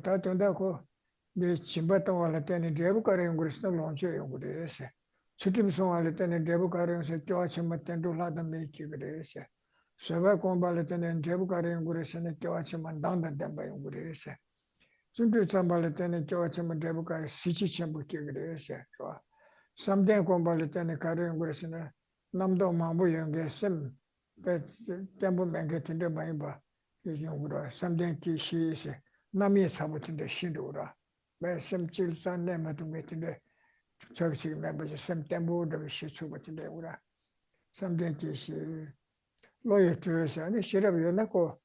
다 된다고 내 짐바도 할 때는 제부 가려는 거스나 론체 연구돼서. 수tim성 할 때는 제부 가려서 교화침 맞던 돌아다 메기 그래서. Sava Kombalatana and Jabukaran Gurasana Kawachim and Danda Damba Gurese. Sundu Sambala Tene Kyochama Debuka, Sichi Chambu Kigre, Someday Gombala Tene Karen Gresina, Namdo Mambu Young Sim, but Temple Manget in the Baiba, Yungura, someday Kishi is Nami Sabot in the Shindura, by some chill son name to meet in the church members, some temple, the Shitsubat in the Ura. Someday Kishi, lawyer to us, and she have Yonako,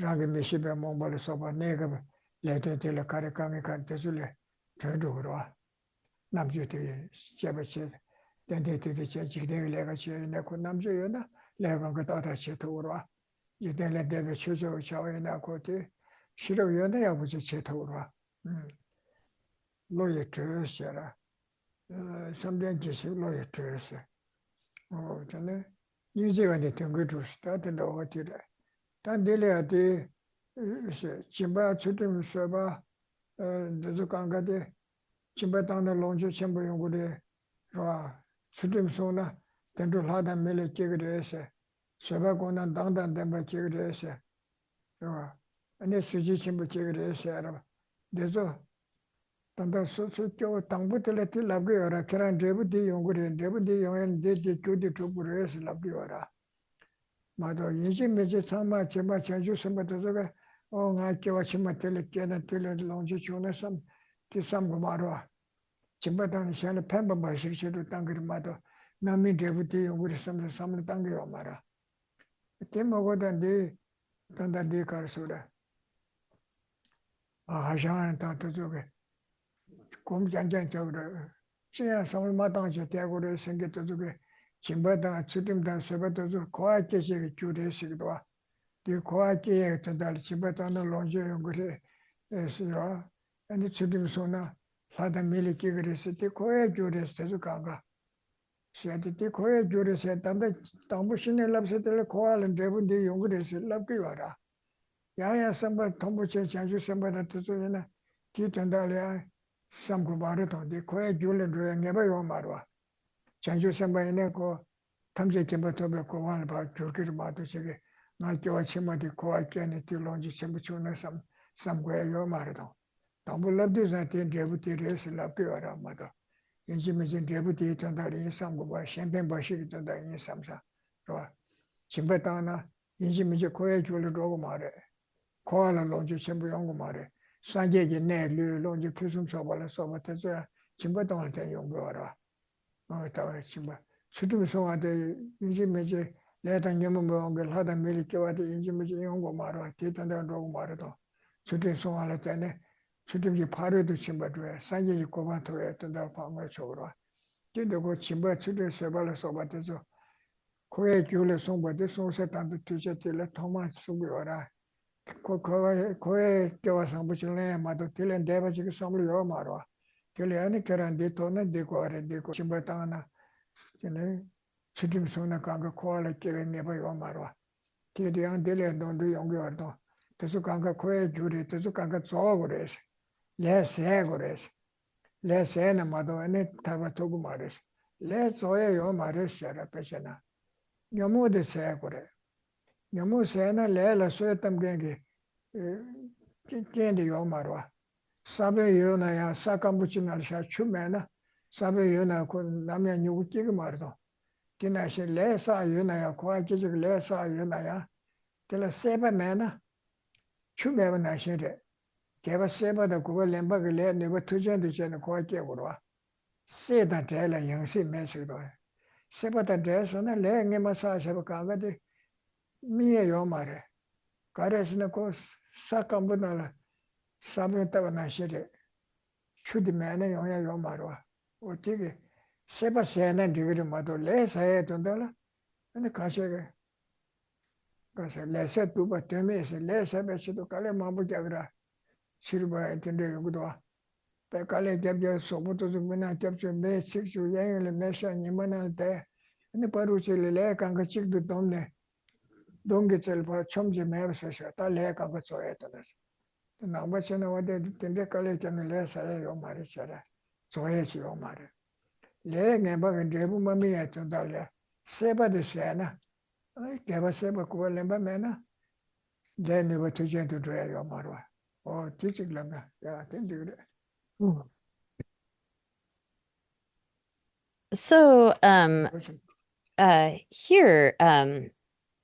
Rangi Mishiba Mombala Soba Negab. Later till a Karakami Kantazule turned over. Namjuti Chabachet, then they did the church, they legacy in the Kunamjuna, Levangata Chetura. You then let them choose a chow in a cote. Shirayana was a Chetura. Lawyer to Sarah. Some dentists lawyer to us. Oh, then usually when they can go to start in the hotel. Then they at the Chimba Chutum Soba, the Zukanga, Chimba down the Lonjo Chimba Yungude, Chutum Sona, then to Lada Mele Kigres, Soba Gona Dandan Demba Kigres, and the Suji Chimba Kigres, Dezo, Tanda Susu Tambutele Lagiora, Karan Debudi Yungude, Debudi Yon, did the Kudi Tupures Lagiora. Mado Yinji Meji Sama Chimba Chanju Sambatoga. Oh, I give a chimatele tele longitudinal some to some Gomaro. Chimbatan shall pemba by 60 to Tangrimato. Nami deputy with some Tangi Omara. Timo than day than the day Carsuda. Hajan and Tatazuga. Come Janjan Chogra. Chia some Matancha Tiago sing it to the Chimbatan, Chitim than Sabatozu, quiet curious. The quiet to the Chibatana Longe Yungre, and the Chidim Lada Miliki City, quiet juris to Kanga. She had the quiet juris at Tambushin loves at the coil and driven the Yungres, Lapivara. Yaya Samba Tombuche Chanju Samba to Zuna, Titandalia, some Gubaraton, the quiet Julian during never Yomarwa. Chanju Samba in Echo, Tamse Kimatobe Kowan about Turkey Matu. Not your chimati quiet and till longi sembachuna somewhere your marathon. Tambu love this at the deputy race lapura mother. Injimation deputy to the in some by champagne bashik to the in Samsa. Chimbatana, Injimija quiet jewel drogomare. Koala longi sembuyongomare. Sanje ne longi prism sobala sobatazra. Chimbaton ten yongora. Oh, Chimba. Sutum so at the Injimija. Later, Yamunga had a military intimate young Mara, Titan and Rogomarato. Shooting so on at any, shooting the party to Chimbadre, Sanji Covato to the Palmer Chora. Did the good Chimba children several sobatazo. Quiet Julius song, but this one set on the teacher till Thomas Subiora. Quiet gave us some Buchilane, Mado till and Davis Assembly or Mara. Till any Karan Detona, Decore, Deco Chimbatana. Sitting soon a kanga koala killing never your marwa. Tidian Delia don't do young yordo. Tesukanga que jury, Tesukanga zogores. Less egores. Less enamado and it tavatogumares. Less oil your mares sera pechana. Yamu de segore. Yamu sena lela suetam gengi. Kendi your marwa. Sabe yuna ya sakambuchinal sha chumena. Sabe yuna kun namia nyuki mardo. Tinashe lesa yunaya, quite lesa yunaya, till a saber manner. Chumeva Nashire. Gave a saber the Google Lemberg led never to generation and quite Gavura. Say that tell a young sea message. Saber the dress on a leg in massage of a cavity. Me a yomare. Goddess in a course, Sakambunala, Sabata Nashire. Should the man a yomara or Tiggy. Seba Sena did Mato less I had on dollar and the Kasha Kasa lesser two but 10 minutes less I bet you to Kale Mabu Jagra Silva and Tendegudua. Pekale kept your Soboto Zumina kept your May 6 you young and Mesha and Yamana there and the Parusi Lake and Chick the Domne. Don't get self for Chumji Mavsha, a lake of the Soetanas. The number what they Tendekale and less I am Marichara. So it's your mother. Laying a bug and Drebu Mummy at Dalia. Seba de Sena. I gave a Seba Kualemba Mena. Then they were too gentle to drag your Marwa. teaching lama, yeah, So here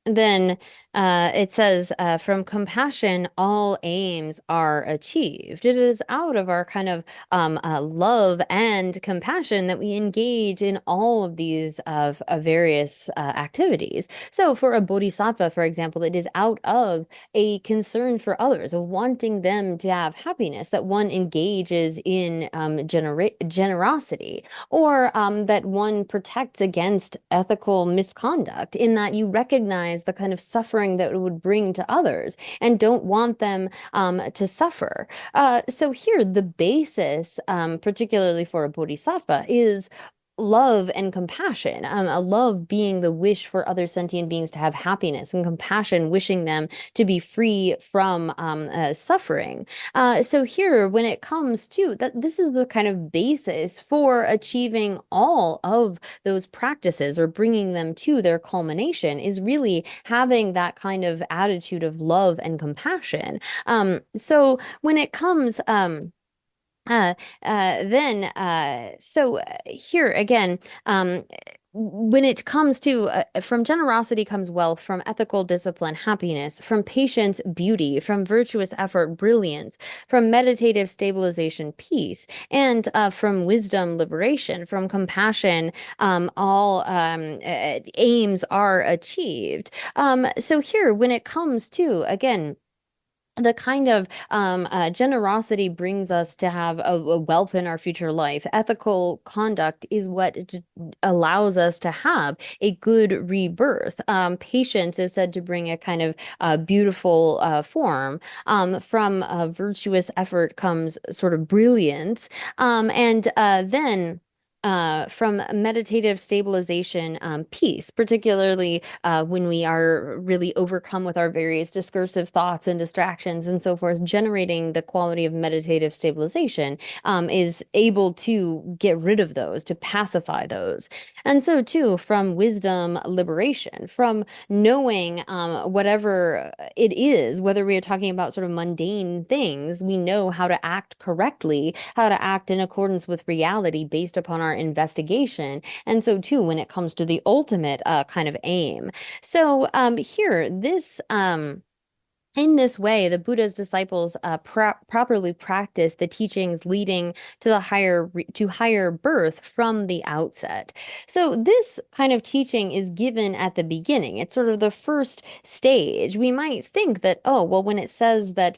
then it says, from compassion, all aims are achieved. It is out of our kind of love and compassion that we engage in all of these various activities. So for a bodhisattva, for example, it is out of a concern for others, a wanting them to have happiness, that one engages in generosity, or that one protects against ethical misconduct, in that you recognize the kind of suffering that it would bring to others and don't want them to suffer. So here, the basis, particularly for a bodhisattva, is love and compassion. A love being the wish for other sentient beings to have happiness, and compassion wishing them to be free from suffering. So here, when it comes to that, this is the kind of basis for achieving all of those practices, or bringing them to their culmination, is really having that kind of attitude of love and compassion. So when it comes, so here again, when it comes to from generosity comes wealth, from ethical discipline, happiness, from patience, beauty, from virtuous effort, brilliance, from meditative stabilization, peace, and from wisdom, liberation, from compassion, all aims are achieved. So here, when it comes to, again, the kind of generosity brings us to have a wealth in our future life. Ethical conduct is what allows us to have a good rebirth. Patience is said to bring a kind of beautiful form. From virtuous effort comes sort of brilliance. And then from meditative stabilization, peace, particularly when we are really overcome with our various discursive thoughts and distractions and so forth. Generating the quality of meditative stabilization is able to get rid of those, to pacify those. And so too, from wisdom, liberation, from knowing whatever it is, whether we are talking about sort of mundane things, we know how to act correctly, how to act in accordance with reality based upon our investigation. And so too, when it comes to the ultimate kind of aim. So here, this in this way, the Buddha's disciples properly practice the teachings leading to the higher birth from the outset. So this kind of teaching is given at the beginning. It's sort of the first stage. We might think that, oh, well, when it says that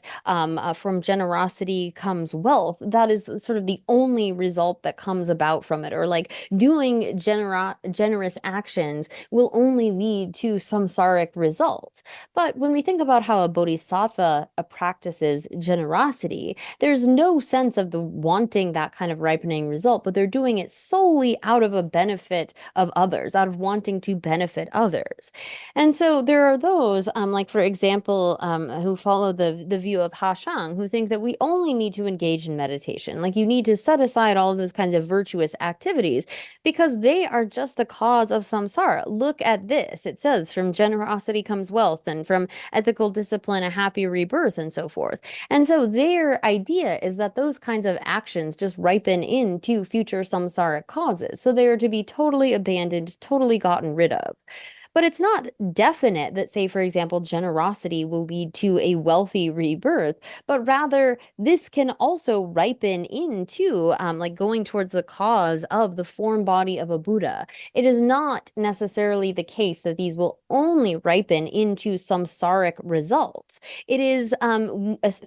from generosity comes wealth, that is sort of the only result that comes about from it, or like doing generous actions will only lead to samsaric results. But when we think about how a bodhisattva practices generosity, there's no sense of the wanting that kind of ripening result, but they're doing it solely out of a benefit of others, out of wanting to benefit others. And so there are those, like for example, who follow the view of Ha Shang, who think that we only need to engage in meditation. Like you need to set aside all of those kinds of virtuous activities because they are just the cause of samsara. Look at this. It says from generosity comes wealth, and from ethical discipline, a happy rebirth, and so forth. And so their idea is that those kinds of actions just ripen into future samsaric causes. So they are to be totally abandoned, totally gotten rid of. But it's not definite that, say, for example, generosity will lead to a wealthy rebirth, but rather this can also ripen into like going towards the cause of the form body of a Buddha. It is not necessarily the case that these will only ripen into samsaric results. It is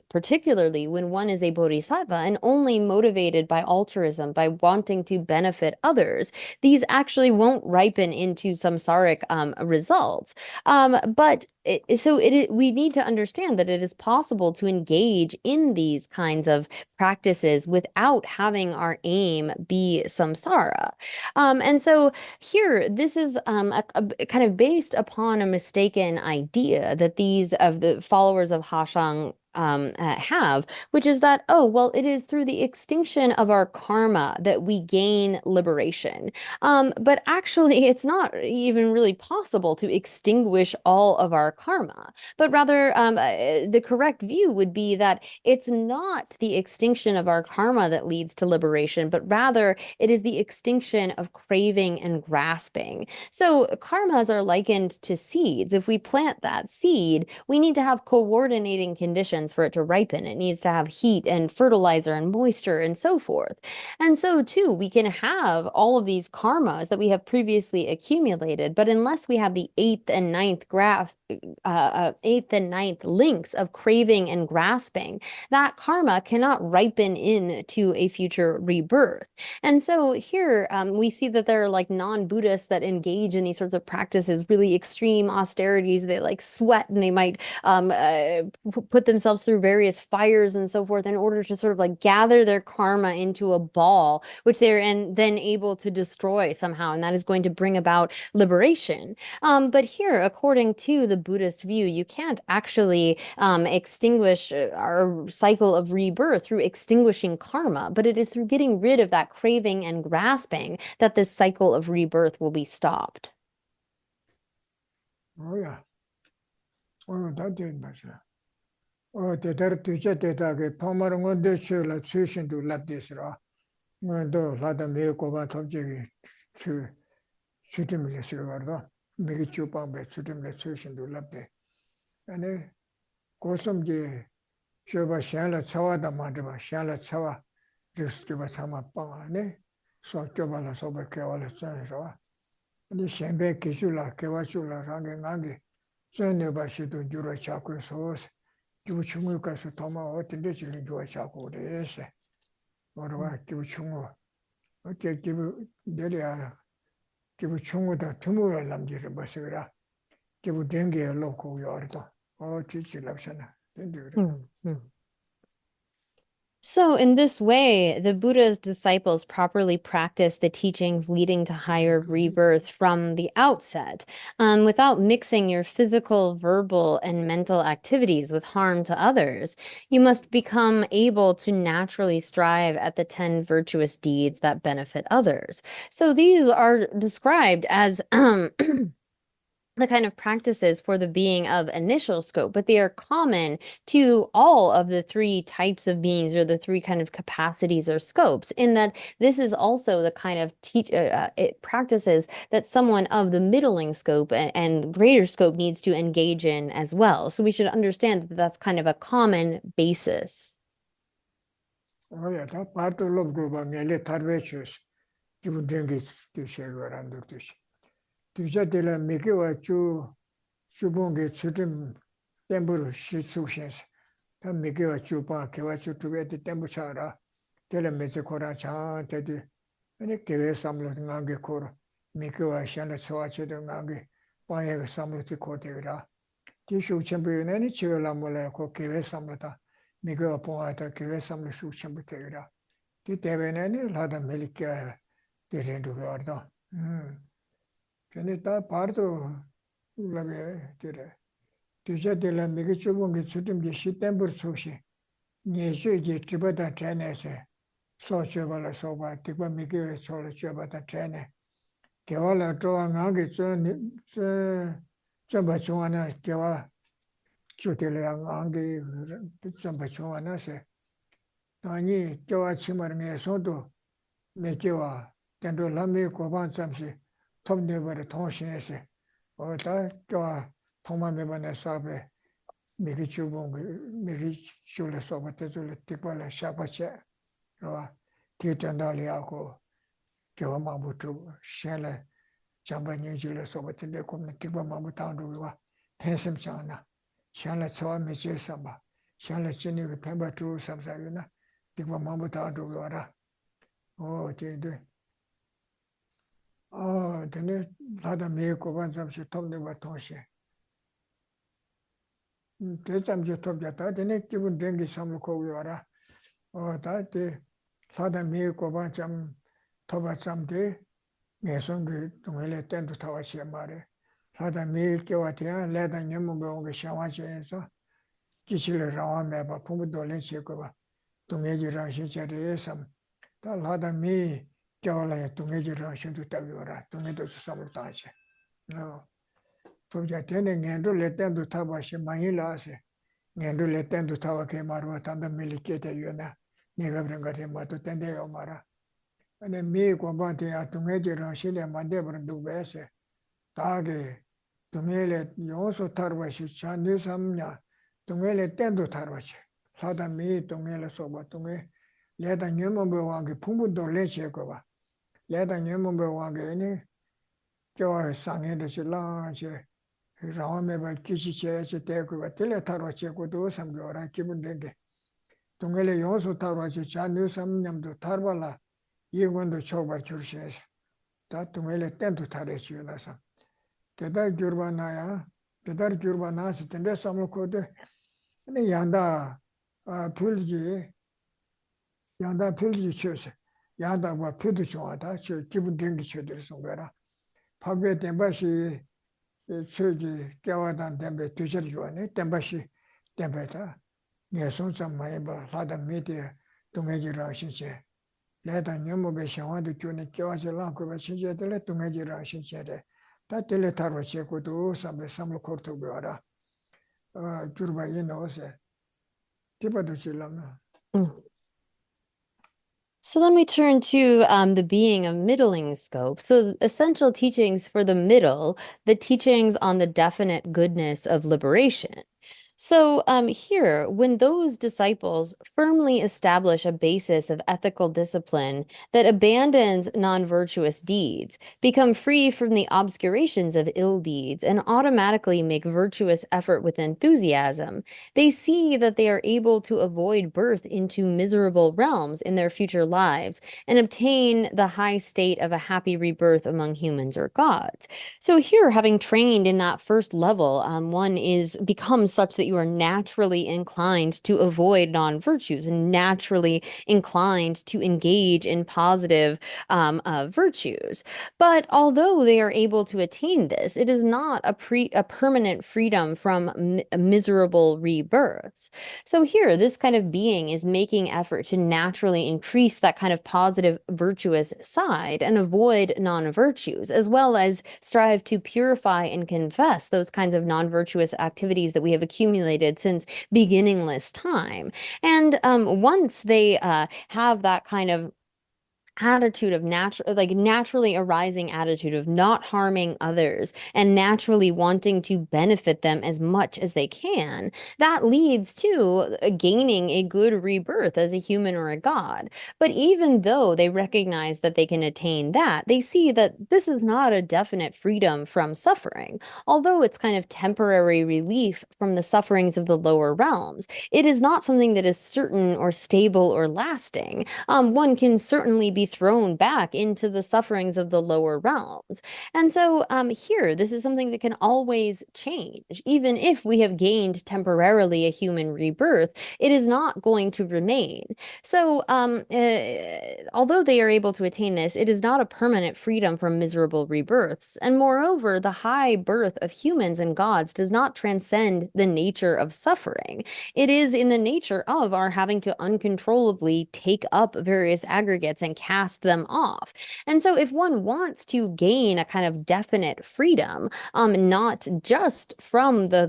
particularly when one is a bodhisattva and only motivated by altruism, by wanting to benefit others, these actually won't ripen into samsaric results. But we need to understand that it is possible to engage in these kinds of practices without having our aim be samsara. And so here, this is a kind of based upon a mistaken idea that these of the followers of Ha Shang have, which is that, oh, well, it is through the extinction of our karma that we gain liberation. But actually, it's not even really possible to extinguish all of our karma, but rather the correct view would be that it's not the extinction of our karma that leads to liberation, but rather it is the extinction of craving and grasping. So karmas are likened to seeds. If we plant that seed, we need to have coordinating conditions for it to ripen. It needs to have heat and fertilizer and moisture and so forth. And so too, we can have all of these karmas that we have previously accumulated, but unless we have the eighth and ninth links of craving and grasping, that karma cannot ripen into a future rebirth. And so here we see that there are like non-Buddhists that engage in these sorts of practices, really extreme austerities. They like sweat and they might put themselves through various fires and so forth in order to sort of like gather their karma into a ball, which they're then able to destroy somehow. And that is going to bring about liberation. But here, according to the Buddhist view, you can't actually extinguish our cycle of rebirth through extinguishing karma, but it is through getting rid of that craving and grasping that this cycle of rebirth will be stopped. Oh, yeah. Oh, that did matter. Oh, the Tartuja data, Palmer on the Chula, Susan to let this raw. When do Lada make over Tobjig to Sutimil Silver, make it chupan by Sutimil Susan to let the. And a Gosum de Shoba Shala Chawa, the Mandaba, Shala Chawa, just give us some upon, so Jobala Soba Kavala Sanra. And the Shambe Kishula, Kawachula, Rangangi, so never should do Jura Chakra sauce. Givuchungu su toma o tinde chili jua chaku de ese. Orwa givuchungu. Oke givu delia givuchungu da tumu lamjira basira. Givu dengue loko yordo. O chichi lapshana. So in this way, the Buddha's disciples properly practice the teachings leading to higher rebirth from the outset, without mixing your physical, verbal, and mental activities with harm to others. You must become able to naturally strive at the 10 virtuous deeds that benefit others. So these are described as the kind of practices for the being of initial scope, but they are common to all of the three types of beings or the three kind of capacities or scopes, in that this is also the kind of practices that someone of the middling scope and greater scope needs to engage in as well. So we should understand that that's kind of a common basis. Oh yeah, that part of love go by me, let Virtuous. You would drink it to share around the dish. Tuja de la Mikiwa Chu Subungi Sutim Temple Shitsushins. The Mikiwa Chupa, Kiwachu to get the Tembuchara, Tele Mezekora Chan, Teddy, and it gave some little Nangi Kor, Mikiwa Shana Swachi the Nangi, buying some little Kotera. Tishu champion any chivela moleko, give some letter, Mikiwa Poeta, give some little champutera. Did they have any Lada Milika didn't do order? Caneta parto lave dire. Tuja de la Migichubungi Sutum de Shitember Sushi. Niesu de Tibeta Chinese. So Chevala Soba, Tiba Migi Sola Chebata China. Kevala drawing Angi Zambachuana, Kewa Chutiliang Angi Zambachuana se. Nani Kewa Chimar Soto, Mekiwa, Tendo Lami Koban Samsi. Top never Tonshinese, or that Toma Mebana Sabe, Migichubung, Migichula Soba Tezula Tipala Shapache, or Titandaliako, Kiwamabutu, Shella, Jamba Nijula Soba Telecom, Tiba Mamutandu, Pensum Chana, Shella Soa Michel Samba, Shella Chini with Pemba to Samsayuna, Tiba Mamutandu. Oh, they Oh, then Lada Miko one some she told me what Toshi. There's some you told that, then it given drinking some Koyara. Oh, that day, Lada Miko one some Toba some day, Mesongi to let them to Tawashi Mare. Lada Miko at the end, let them Yamungo Shawashi and so. 기실을 라와메바 부부돌린 시고바 동해지랑 신체를 삼 달하다 미 겨울에 동해지랑 신도 따위오라 동해도 수삼을 따지 도자 되는 년도를 때도 타바시 많이 나세 년도를 때도 타바게 말와 단다 밀리게대 유나 내가 그런 거에 맞도 된대요 말아 근데 미 공부한테 동해지랑 신에 만대버는 누구에서 다게 동해에 요소 타르바시 찬디 삼냐 동해에 때도 타르바시 하다 미 동해에 소바 동해 레다 녀몬베 왕게 풍부도 레체고 봐 레다 녀몬베 왕게니 저 상해도 실라시 라오메바 기시체체 때고 봐 텔레 타르바치고도 삼겨라 기분된게 동해에 요소 타르바시 찬디 삼냠도 타르발라 이건도 초바 줄시에서 다 동해에 때도 타르시나서 대달 규르바나야 대달 규르바나스 텐데 삼로코데 네 양다 풀기 양다 풀기 쳐서 양다 뭐 표도 좋아다 저 기분 된게 쳐들어서 거라 파괴 템바시 저기 깨와단 템베 두절 요네 템바시 템베다 예송상 많이 봐 하다 미디어 동해지라 신체 내가 녀모베 샤와도 교네 깨와서 그거 신체들 동해지라 신체래 다 텔레타로 체고도 삼베 삼로 코르토고 알아 규르바이 노세 티바도 질라나 So let me turn to the being of middling scope. So essential teachings for the middle, the teachings on the definite goodness of liberation. So here, when those disciples firmly establish a basis of ethical discipline that abandons non-virtuous deeds, become free from the obscurations of ill deeds, and automatically make virtuous effort with enthusiasm, they see that they are able to avoid birth into miserable realms in their future lives and obtain the high state of a happy rebirth among humans or gods. So here, having trained in that first level, one becomes such that you are naturally inclined to avoid non-virtues and naturally inclined to engage in positive virtues. But although they are able to attain this, it is not a permanent freedom from miserable rebirths. So here, this kind of being is making effort to naturally increase that kind of positive virtuous side and avoid non-virtues, as well as strive to purify and confess those kinds of non-virtuous activities that we have accumulated since beginningless time. And once they have that kind of attitude of naturally arising attitude of not harming others and naturally wanting to benefit them as much as they can, that leads to gaining a good rebirth as a human or a god. But even though they recognize that they can attain that, they see that this is not a definite freedom from suffering. Although it's kind of temporary relief from the sufferings of the lower realms, it is not something that is certain or stable or lasting. One can certainly be thrown back into the sufferings of the lower realms. And so here, this is something that can always change. Even if we have gained temporarily a human rebirth, it is not going to remain. So although they are able to attain this, it is not a permanent freedom from miserable rebirths. And moreover, the high birth of humans and gods does not transcend the nature of suffering. It is in the nature of our having to uncontrollably take up various aggregates and cast them off. And so if one wants to gain a kind of definite freedom, not just from the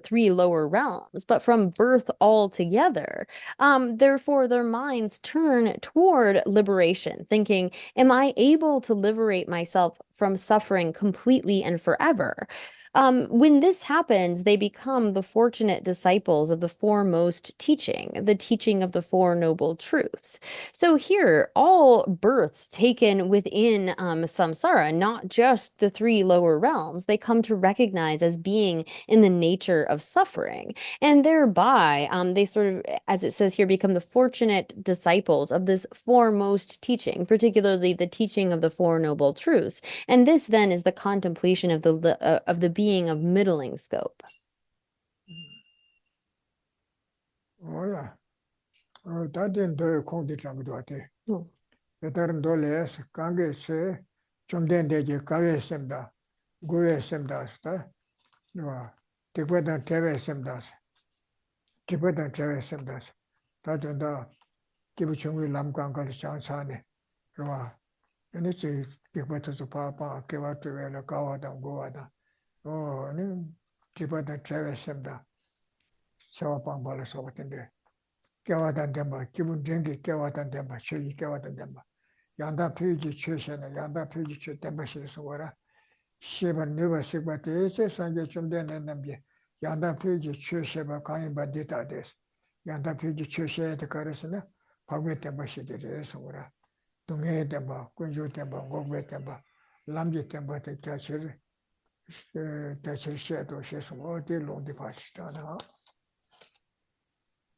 three lower realms, but from birth altogether, therefore their minds turn toward liberation, thinking, am I able to liberate myself from suffering completely and forever? When this happens, they become the fortunate disciples of the foremost teaching, the teaching of the Four Noble Truths. So here, all births taken within samsara, not just the three lower realms, they come to recognize as being in the nature of suffering. And thereby, they sort of, as it says here, become the fortunate disciples of this foremost teaching, particularly the teaching of the Four Noble Truths. And this then is the contemplation of the being of middling scope. Oh yeah. That didn't do a conti trangduate. The term doles, Kange se, Chomden de Kave semda, Gue semdas, the Tequetan Teve semdas. 기부던 제외습니다. 다른다 기부 중위 남강걸 장사네. 그와 얘네지 기부터서 봐봐 개와 주변에 가와다 고와다. 네 기부던 제외습니다. 샤워방 발라서 같은데 깨와단 데마 기분 전기 깨와단 데마 최이 깨와단 데마 양다 표지 최셔는 양다 표지 최 데마시서 와라 시번 네버 시바테 세상에 좀 되는 남비 양다 표지 최셔바 강이 받디다데스 양다 표지 최셔에 가르스나 방외 데마시데서 와라 동해 데마 군주 데마 고베 데마 람지 데마 데 가시르 가시르셔도 셔서 어디 롱디 파시잖아.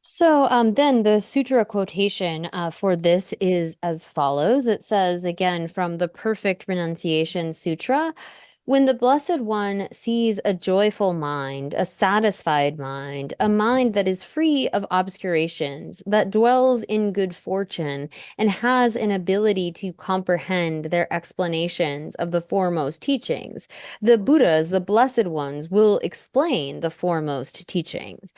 So then the sutra quotation for this is as follows. It says again from the Perfect Renunciation Sutra, when the Blessed One sees a joyful mind, a satisfied mind, a mind that is free of obscurations, that dwells in good fortune, and has an ability to comprehend their explanations of the foremost teachings, the Buddhas, the Blessed Ones, will explain the foremost teachings.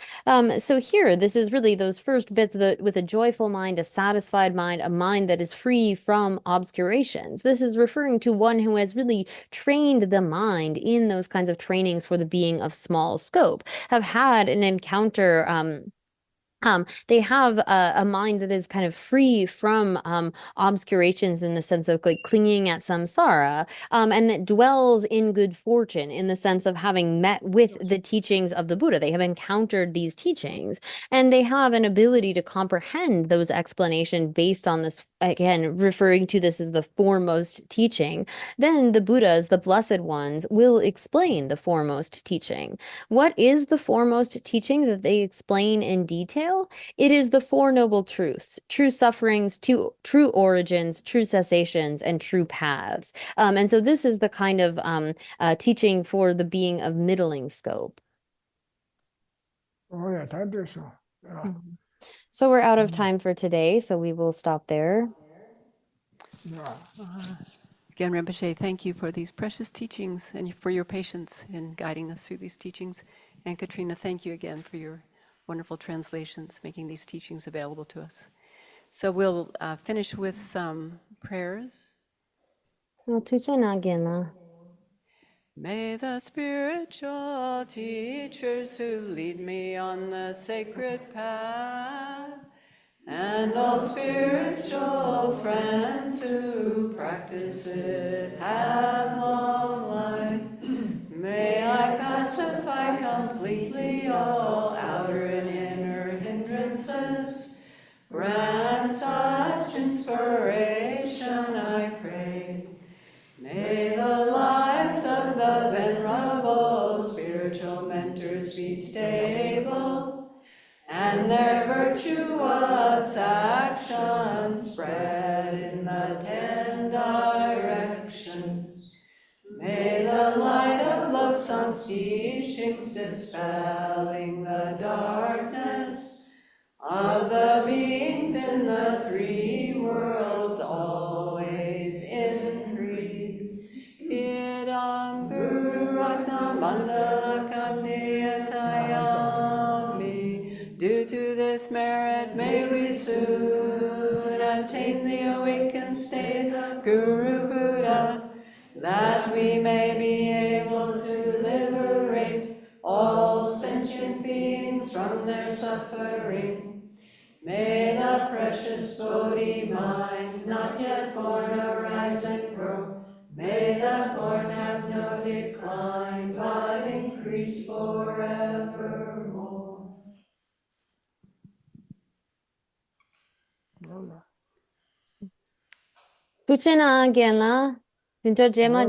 So here, this is really those first bits with a joyful mind, a satisfied mind, a mind that is free from obscurations. This is referring to one who has really trained the mind in those kinds of trainings for the being of small scope, have had an encounter. They have a mind that is kind of free from obscurations in the sense of like clinging at samsara, and that dwells in good fortune in the sense of having met with the teachings of the Buddha. They have encountered these teachings, and they have an ability to comprehend those explanations based on this, again, referring to this as the foremost teaching. Then the Buddhas, the Blessed Ones, will explain the foremost teaching. What is the foremost teaching that they explain in detail? It is the Four Noble Truths, true sufferings, true origins, true cessations, and true paths. And so this is the kind of teaching for the being of middling scope. Oh, yeah, that is so. Yeah. So we're out of time for today, so we will stop there. Yeah. Again, Rinpoche, thank you for these precious teachings and for your patience in guiding us through these teachings. And Katrina, thank you again for your wonderful translations, making these teachings available to us. So we'll finish with some prayers. May the spiritual teachers who lead me on the sacred path, and all spiritual friends who practice it, have long life. May I pacify completely all outer and inner hindrances. Grant such inspiration, I pray. May the lives of the venerable spiritual mentors be stable, and their virtuous actions spread in the 10 directions. May the light of Losam's teachings dispelling the darkness of the beings in the 3 worlds always increase. Idam Guru Ratna Mandala Kamniyatayami. Due to this merit, may we soon attain the awakened state of Guru Buddha, that we may be able to liberate all sentient beings from their suffering. May the precious Bodhi mind, not yet born, arise and grow. May the born have no decline, but increase forevermore. Puchena Gela, Vinto Jema